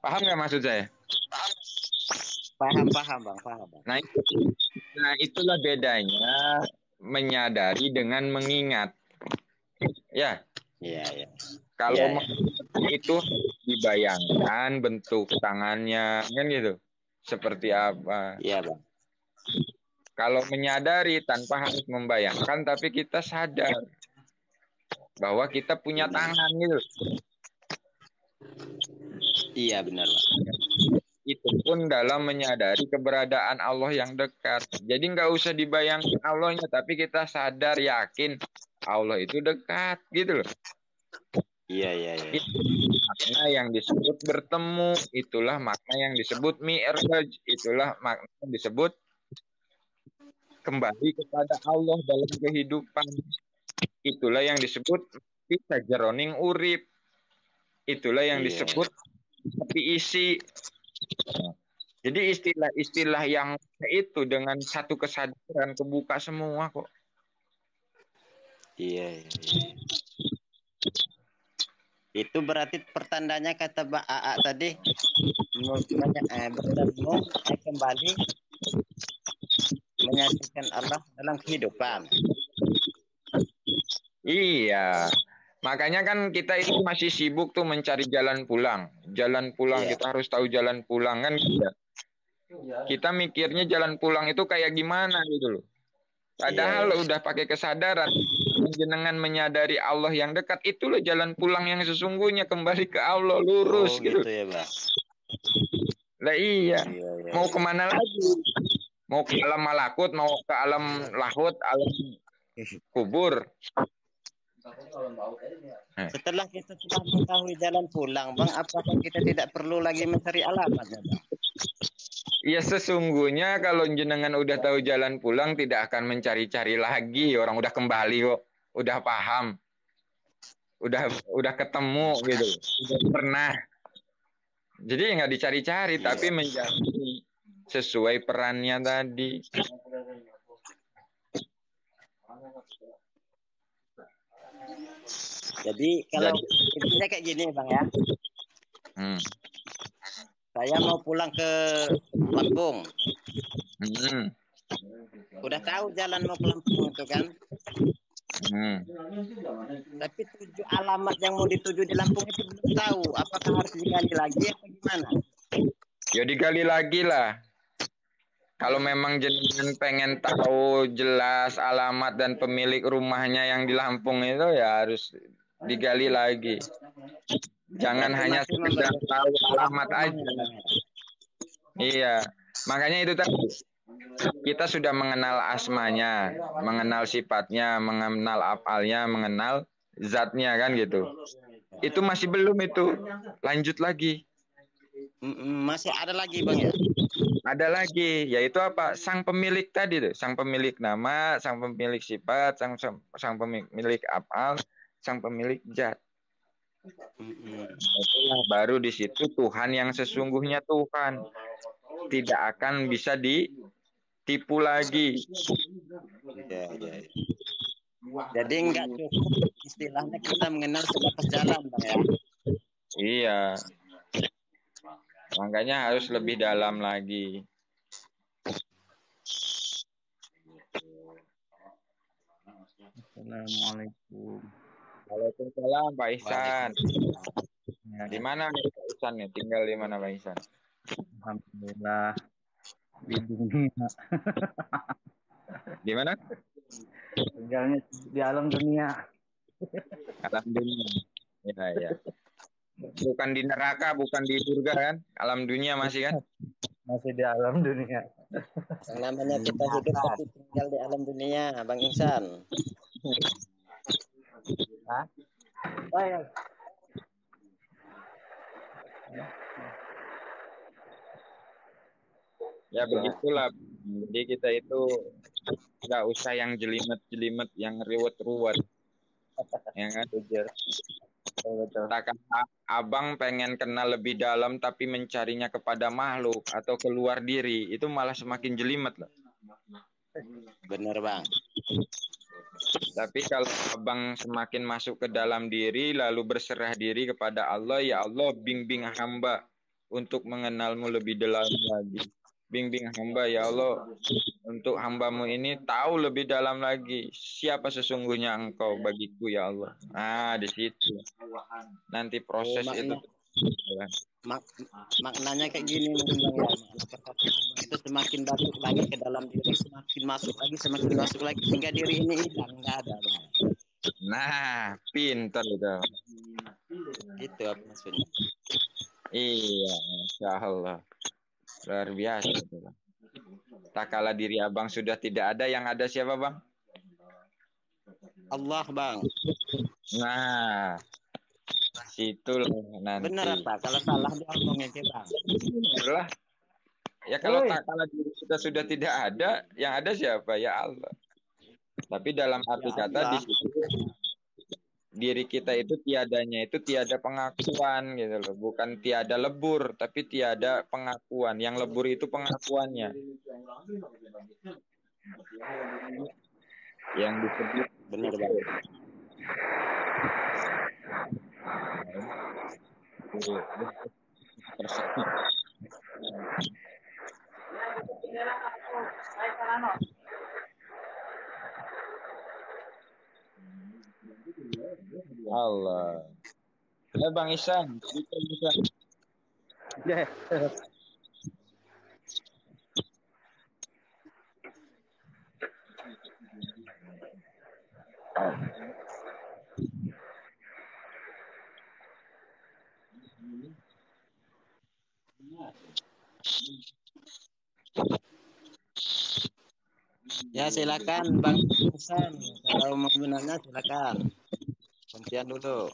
Paham nggak maksud saya? Paham Bang, paham. Nah, itulah bedanya menyadari dengan mengingat. Ya. Iya. Kalau itu dibayangkan bentuk tangannya kan gitu. Seperti apa? Iya, Bang. Kalau menyadari tanpa harus membayangkan, tapi kita sadar bahwa kita punya tangan gitu. Iya, benar, Bang. Itu pun dalam menyadari keberadaan Allah yang dekat. Jadi nggak usah dibayangkan Allahnya, tapi kita sadar yakin Allah itu dekat gitu loh. Iya. Makna yang disebut bertemu, itulah makna yang disebut Mi'raj, itulah makna yang disebut kembali kepada Allah dalam kehidupan. Itulah yang disebut sajroning urip. Itulah yang disebut seperti isi. Jadi istilah-istilah yang itu dengan satu kesadaran kebuka semua kok. Iya. Itu berarti pertandanya kata Mbak AA tadi bertemu kembali menyaksikan Allah dalam kehidupan. Iya. Makanya kan kita itu masih sibuk tuh mencari jalan pulang. Jalan pulang kita harus tahu jalan pulang kan gitu. Kita mikirnya jalan pulang itu kayak gimana gitu loh. Padahal udah pakai kesadaran jenengan menyadari Allah yang dekat, itulah jalan pulang yang sesungguhnya, kembali ke Allah lurus gitu. Ya, Bang. Lah iya. Mau kemana lagi? Mau ke alam malakut, mau ke alam lahut, alam kubur. Setelah kita sudah mengetahui jalan pulang, Bang, apakah kita tidak perlu lagi mencari alamatnya, Bang? Ya sesungguhnya kalau jenengan udah tahu jalan pulang tidak akan mencari-cari lagi, orang udah kembali kok, udah paham, udah ketemu gitu, udah pernah. Jadi nggak dicari-cari, tapi menjadi sesuai perannya tadi. Jadi kalau intinya kayak gini, Bang ya. Saya mau pulang ke Lampung. Udah tahu jalan mau ke Lampung itu kan. Tapi alamat yang mau dituju di Lampung itu belum tahu. Apakah harus digali lagi atau gimana? Ya digali lagi lah. Kalau memang jenengan pengen tahu jelas alamat dan pemilik rumahnya yang di Lampung itu ya harus digali lagi. Jangan hanya sekedar tahu alamat aja. Iya, makanya itu tadi kita sudah mengenal asmanya, mengenal sifatnya, mengenal afalnya, mengenal zatnya kan gitu. Itu masih belum itu. Lanjut lagi. Masih ada lagi Bang ya? Ada lagi, yaitu apa? Sang pemilik tadi tuh, sang pemilik nama, sang pemilik sifat, sang pemilik afal, sang pemilik zat. Itulah baru di situ Tuhan yang sesungguhnya Tuhan tidak akan bisa ditipu lagi. Ya. Jadi enggak cukup istilahnya kita mengenal sebatas jalan Bang ya. Iya. Makanya harus lebih dalam lagi. Assalamualaikum. Waalaikumsalam Pak Ihsan. Di mana nih Pak Ihsan nih? Tinggal di mana Pak Ihsan? Alhamdulillah di dunia. Di mana? Tinggalnya di alam dunia. Alam dunia. Ya. Bukan di neraka, bukan di surga kan? Alam dunia masih kan? Masih di alam dunia. Yang namanya kita hidup tapi tinggal di alam dunia, Bang Ihsan. Hah? Oh, ya. Ya begitulah. Jadi kita itu nggak usah yang jelimet-jelimet, yang riwet-ruwet. Ya kan? Katakan abang pengen kenal lebih dalam tapi mencarinya kepada makhluk atau keluar diri, itu malah semakin jelimet loh. Bener Bang. Tapi kalau abang semakin masuk ke dalam diri lalu berserah diri kepada Allah, ya Allah bimbing hamba untuk mengenalmu lebih dalam lagi. Bimbing hamba ya Allah untuk hambamu ini tahu lebih dalam lagi siapa sesungguhnya engkau bagiku ya Allah. Nah di situ nanti proses itu maknanya kayak gini mungkin Bang ya. Itu semakin masuk lagi ke dalam diri, semakin masuk lagi hingga diri ini hilang, nggak ada Bang. Nah pintar itu. Itu apa maksudnya? Iya, Masya Allah. Luar biasa. Tak kala diri abang sudah tidak ada, yang ada siapa bang? Allah Bang. Nah, situ nanti. Benar apa? Kalau salah diomongin ke Bang. Benar. Ya kalau tak kala diri kita sudah tidak ada, yang ada siapa? Ya Allah. Tapi dalam arti kata di situ diri kita itu tiadanya itu tiada pengakuan gitu loh, bukan tiada lebur tapi tiada pengakuan. Yang lebur itu pengakuannya yang disebut benar banget. Allah. Ya Bang Ihsan, bisa. Ya. Ya silakan Bang Ihsan, kalau mau menanya silakan. Gantian dulu.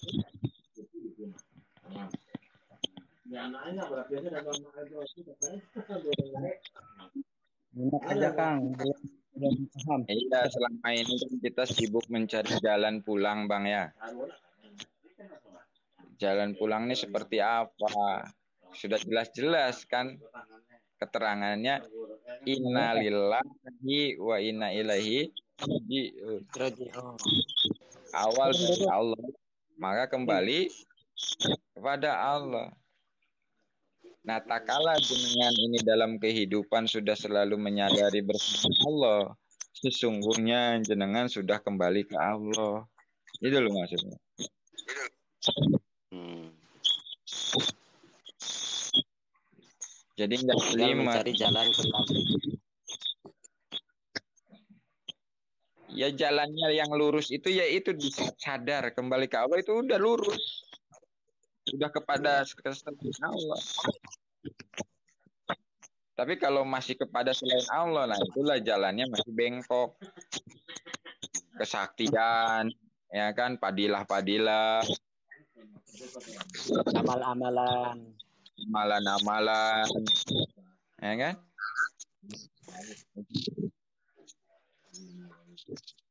Enak aja Kang, belum paham. Iya, selama ini kan kita sibuk mencari jalan pulang Bang ya. Jalan pulang ini seperti apa? Sudah jelas-jelas kan keterangannya inna lillahi wa inna ilaihi raji'un. Awal dari Allah, maka kembali kepada Allah. Nah, tak kala jenengan ini dalam kehidupan sudah selalu menyadari bersama Allah, sesungguhnya jenengan sudah kembali ke Allah. Itu loh maksudnya. Jadi enggak tinggal mencari jalan kembali. Ya jalannya yang lurus itu ya itu sadar kembali ke Allah itu udah lurus. Udah kepada kesempatan Allah. Tapi kalau masih kepada selain Allah, nah itulah jalannya masih bengkok. Kesaktian, ya kan, padilah-padilah, amal-amalan, amalan-amalan, ya kan?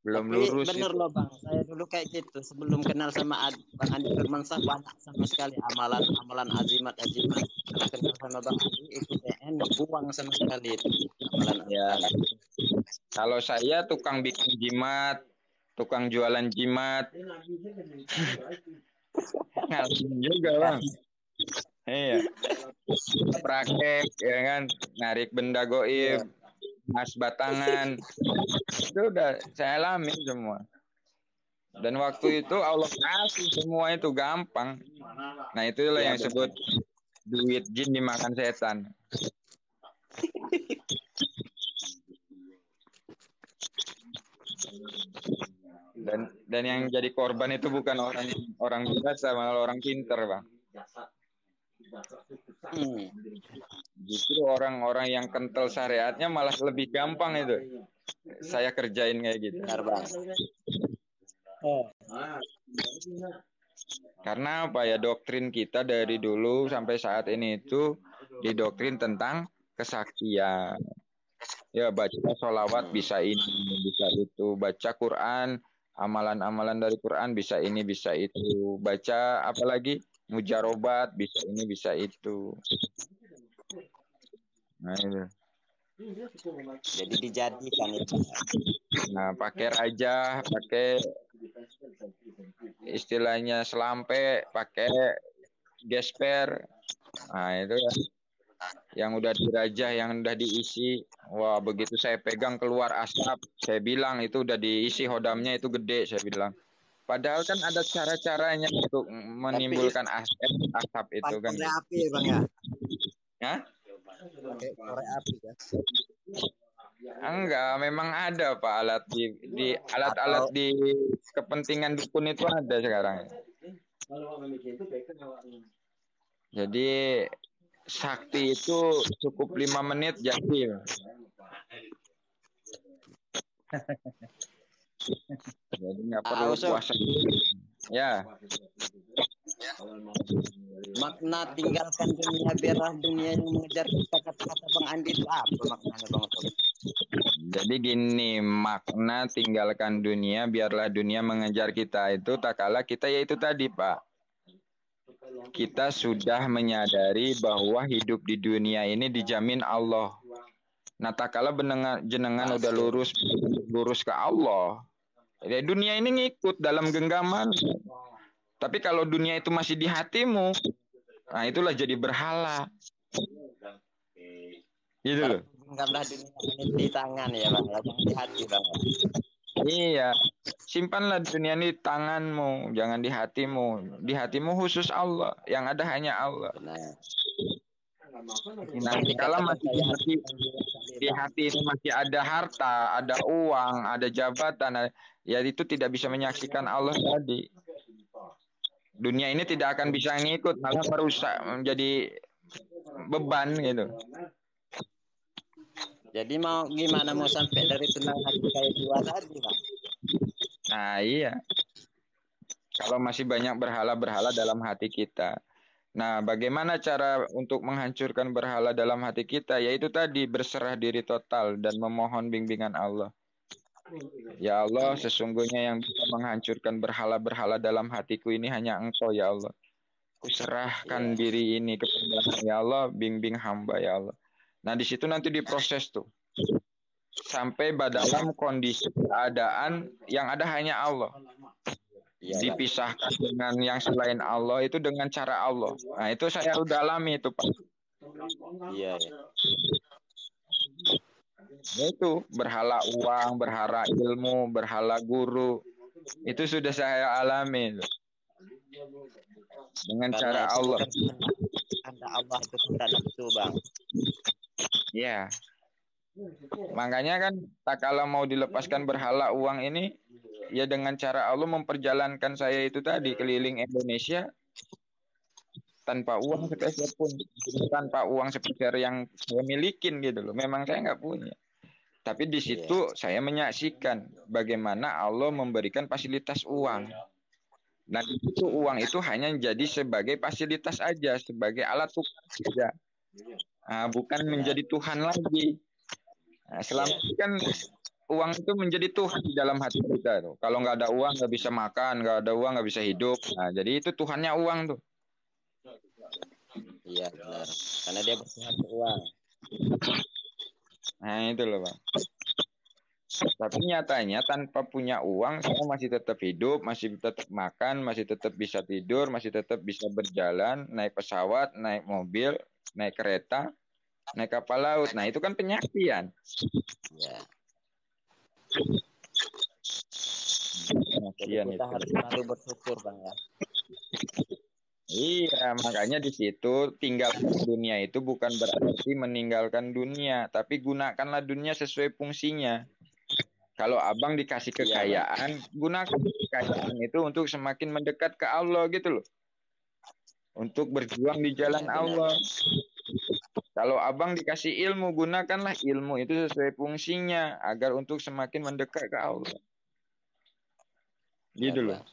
Belum tapi lurus bener itu. loh Bang, saya dulu kayak gitu sebelum kenal sama Bang Andi Firmansyah, banyak sama sekali amalan azimat setelah kenal sama Bang Andi ikut TN buang sama sekali itu amalan. Ya, kalau saya tukang bikin jimat, tukang jualan jimat, ngalim juga Bang. Iya, praktek, ya kan, narik benda goib, mas batangan, itu udah saya alami semua. Dan waktu itu Allah kasih semua itu gampang. Nah itulah yang disebut duit jin dimakan setan. Dan yang jadi korban itu bukan orang biasa, malah orang pinter Bang. Justru orang-orang yang kental syariatnya malah lebih gampang itu. Saya kerjain kayak gitu. Benar Bang. Karena apa ya, doktrin kita dari dulu sampai saat ini itu didoktrin tentang kesaktian. Ya baca sholawat bisa ini, bisa itu. Baca Quran, amalan-amalan dari Quran bisa ini, bisa itu. Baca apalagi mujarobat, bisa ini, bisa itu. Nah itu. Jadi dijadikan itu. Nah pakai raja, pakai istilahnya selampe, pakai gesper. Nah itu ya, yang udah dirajah, yang udah diisi. Wah begitu saya pegang keluar asap, saya bilang itu udah diisi hodamnya, itu gede, saya bilang. Padahal kan ada cara-caranya untuk menimbulkan asap itu kan. Pakai api ya Bang ya? Hah? Pakai korek api ya? Enggak, memang ada Pak alat di alat-alat di kepentingan dukun itu ada sekarang. Jadi sakti itu cukup 5 menit jadi. Jadi nggak perlu puasa. Ya. Makna tinggalkan dunia biarlah dunia yang mengejar kita, kata-kata Bang Andi itu apa maknanya Bang Oto? Jadi gini, makna tinggalkan dunia biarlah dunia mengejar kita itu tak kala kita yaitu tadi Pak. Kita sudah menyadari bahwa hidup di dunia ini dijamin Allah. Nah tak kala jenengan udah lurus ke Allah. Ya, dunia ini ngikut dalam genggaman. Tapi kalau dunia itu masih di hatimu, nah itulah jadi berhala. Gitu loh. Genggamlah dunia ini di tangan ya Bang, jangan di hati Bang. Iya, simpanlah dunia ini di tanganmu, jangan di hatimu. Di hatimu khusus Allah, yang ada hanya Allah. Nah, kalau masih di hati ini masih ada harta, ada uang, ada jabatan, ya itu tidak bisa menyaksikan Allah tadi. Dunia ini tidak akan bisa ngikut, malah merusak, menjadi beban gitu. Jadi mau gimana mau sampai dari tenang hati kayak jiwa tadi Bang? Nah iya, kalau masih banyak berhala-berhala dalam hati kita. Nah, bagaimana cara untuk menghancurkan berhala dalam hati kita? Yaitu tadi berserah diri total dan memohon bimbingan Allah. Ya Allah, sesungguhnya yang bisa menghancurkan berhala-berhala dalam hatiku ini hanya Engkau ya Allah. Kuserahkan diri ini kepada ya Allah, bimbing hamba ya Allah. Nah, di situ nanti diproses tuh. Sampai dalam kondisi keadaan yang ada hanya Allah. Dipisahkan dengan yang selain Allah itu dengan cara Allah. Nah itu saya udah alami itu Pak. Iya. Itu berhala uang, berhala ilmu, berhala guru, itu sudah saya alami dengan karena cara Allah. Anda Allah itu tidak nafsu Bang. Ya. Makanya kan tak kala mau dilepaskan berhala uang ini, ya dengan cara Allah memperjalankan saya itu tadi keliling Indonesia tanpa uang sepeser pun, tanpa uang sepeser yang saya milikin gitu loh. Memang saya nggak punya. Tapi di situ saya menyaksikan bagaimana Allah memberikan fasilitas uang. Nah, itu uang itu hanya jadi sebagai fasilitas aja, sebagai alat tukar saja. Nah, bukan menjadi Tuhan lagi. Nah, selama ini kan uang itu menjadi Tuhan di dalam hati kita tuh. Kalau nggak ada uang nggak bisa makan, nggak ada uang nggak bisa hidup. Nah, jadi itu Tuhannya uang tuh. Iya benar. Karena dia berpihak ke uang. Nah itu loh Bang. Tapi nyatanya tanpa punya uang saya masih tetap hidup, masih tetap makan, masih tetap bisa tidur, masih tetap bisa berjalan, naik pesawat, naik mobil, naik kereta, naik kapal laut. Nah itu kan penyaksian. Ya. Jadi kita harus selalu bersyukur Bang ya. Iya, makanya di situ tinggalkan dunia itu bukan berarti meninggalkan dunia, tapi gunakanlah dunia sesuai fungsinya. Kalau abang dikasih kekayaan, gunakan kekayaan itu untuk semakin mendekat ke Allah gitu loh. Untuk berjuang di jalan Allah. Kalau abang dikasih ilmu, gunakanlah ilmu itu sesuai fungsinya agar untuk semakin mendekat ke Allah. Gitu loh.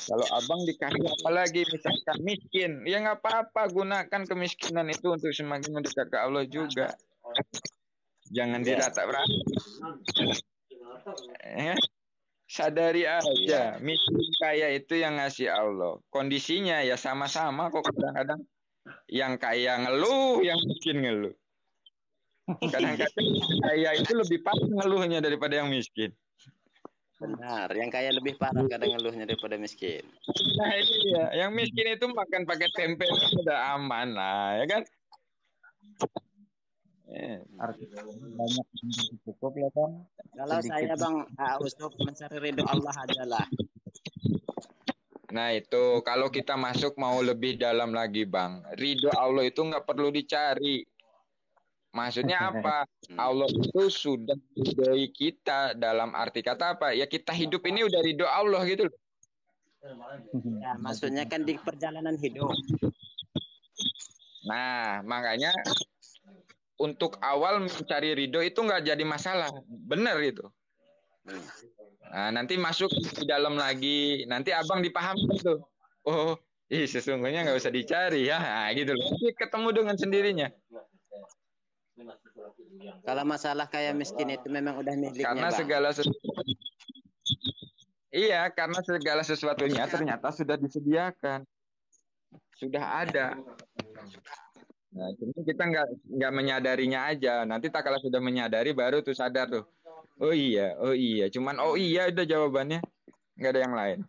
Kalau abang dikasih apa lagi, misalkan miskin, ya nggak apa-apa, gunakan kemiskinan itu untuk semakin mendekat ke Allah juga. Jangan dirata-rata. Sadari aja, miskin kaya itu yang ngasih Allah. Kondisinya ya sama-sama kok kadang-kadang. Yang kaya ngeluh, yang miskin ngeluh. Kadang-kadang kaya itu lebih parah ngeluhnya daripada yang miskin. Benar, yang kaya lebih parah kadang ngeluhnya daripada miskin. Nah iya, yang miskin itu makan pakai tempe udah aman lah, ya kan? Banyak cukup ya Bang. Kalau saya Bang Usop mencari ridho Allah adalah. Nah itu kalau kita masuk mau lebih dalam lagi Bang, ridho Allah itu nggak perlu dicari. Maksudnya apa? Allah itu sudah ridhoi kita dalam arti kata apa? Ya kita hidup ini udah ridho Allah gitu loh. Ya, maksudnya kan di perjalanan hidup. Nah, makanya untuk awal mencari ridho itu nggak jadi masalah. Benar itu. Nah, nanti masuk di dalam lagi. Nanti abang dipahami tuh. Oh, sesungguhnya nggak usah dicari ya. Nah, gitu loh. Nanti ketemu dengan sendirinya. Kalau masalah kayak miskin itu memang udah miliknya Karena Bang. Karena segala sesuatunya ternyata sudah disediakan. Sudah ada. Nah, cuma kita nggak menyadarinya aja. Nanti tak kalau sudah menyadari baru tuh sadar tuh. Oh iya. Cuman oh iya udah jawabannya. Nggak ada yang lain.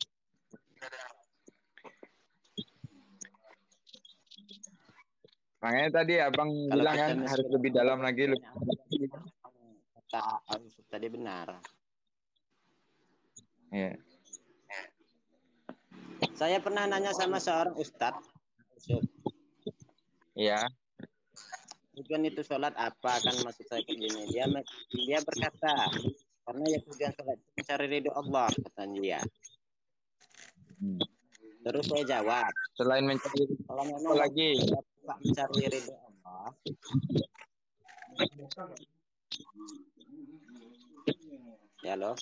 Makanya tadi abang bilang kan harus lebih dalam lagi. Kata tadi benar. Ya. Saya pernah nanya sama seorang ustadz. Iya. Tujuan itu sholat apa kan maksud saya kayak gini. Dia berkata karena ya tujuan sholat itu mencari ridho Allah katanya dia. Terus saya jawab. Selain mencari kalau memang lagi Bapak mencari ridho Allah. Ya loh.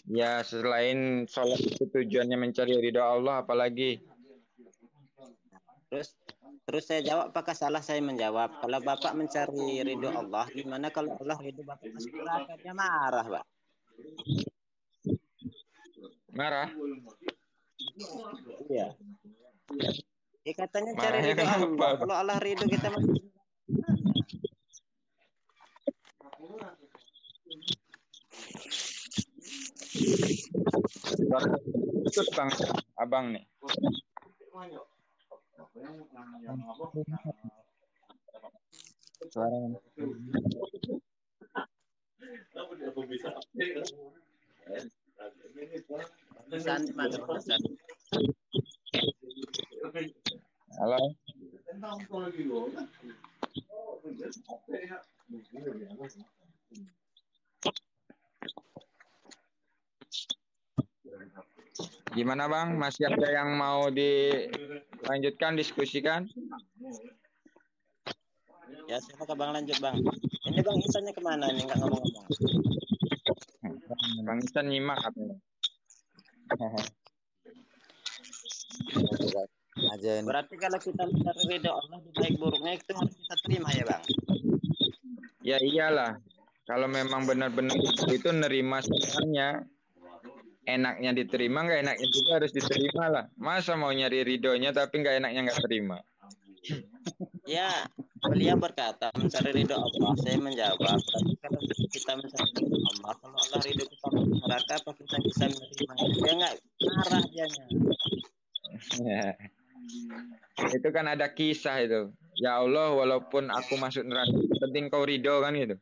Ya selain sholat itu tujuannya mencari ridho Allah apalagi. Terus saya jawab, apakah salah saya menjawab? Kalau Bapak mencari ridho Allah, gimana kalau Allah ridho Bapak masuk neraka? Dia marah, Pak. Marah? Iya. Ya katanya cari ridho Allah. Kalau Allah ridho kita masuk Terus Bang, abang nih. Halo. Gimana Bang? Masih ada yang mau dilanjutkan, diskusikan? Ya, silakan Bang, lanjut Bang. Ini Bang Isannya kemana nih, nggak ngomong-ngomong? Bang Isan nyimak katanya. Aja ini. Berarti kalau kita mencari ridho Allah di baik buruknya itu harus kita terima ya Bang? Ya iyalah. Kalau memang benar-benar itu nerima semuanya, enaknya diterima, nggak enaknya juga harus diterima lah. Masa mau nyari ridhonya tapi nggak enaknya nggak terima? Ya, beliau berkata mencari ridho Allah. Saya menjawab, berarti kalau kita mencari ridho Allah, kalau Allah ridho kita masuk neraka, apa kita bisa menerimanya? Dia nggak marah dianya. Itu kan ada kisah itu. Ya Allah, walaupun aku masuk neraka, penting kau ridho kan gitu.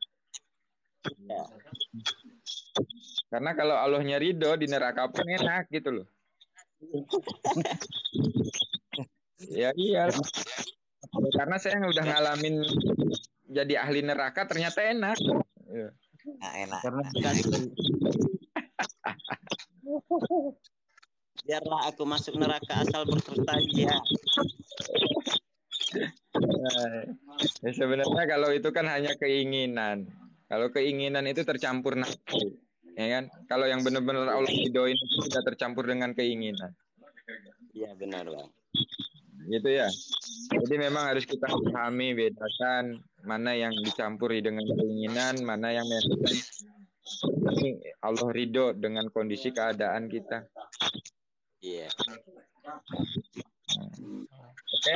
Ya. Karena kalau Allahnya ridho di neraka pun enak gitu loh. Ya iya. Karena saya udah ngalamin jadi ahli neraka ternyata enak. Ya. Nah, enak. Karena biarlah aku masuk neraka asal berserta dia. Ya sebenarnya kalau itu kan hanya keinginan. Kalau keinginan itu tercampur nafsu, ya kan? Kalau yang benar-benar Allah ridhoin itu tidak tercampur dengan keinginan. Iya benar Bang. Gitu ya. Jadi memang harus kita pahami, bedakan mana yang dicampuri dengan keinginan, mana yang memang Allah ridho dengan kondisi keadaan kita. Iya. Oke.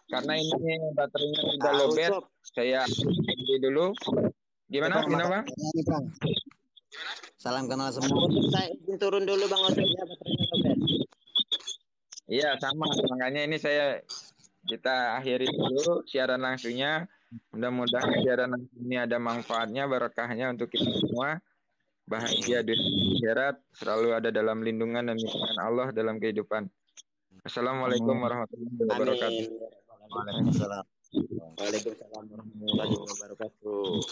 Karena ini baterainya sudah lowbat, saya ganti dulu. Gimana? Bang? Salam kenal semua. Saya izin turun dulu Bang Oce, ya baterainya lowbat. Iya sama, makanya ini kita akhiri dulu siaran langsungnya. Mudah-mudahan siaran langsung ini ada manfaatnya, berkahnya untuk kita semua. Bahagia di akhirat, selalu ada dalam lindungan dan lindungan Allah dalam kehidupan. Assalamualaikum warahmatullahi wabarakatuh. Waalaikumsalam. Waalaikumsalam warahmatullahi wabarakatuh.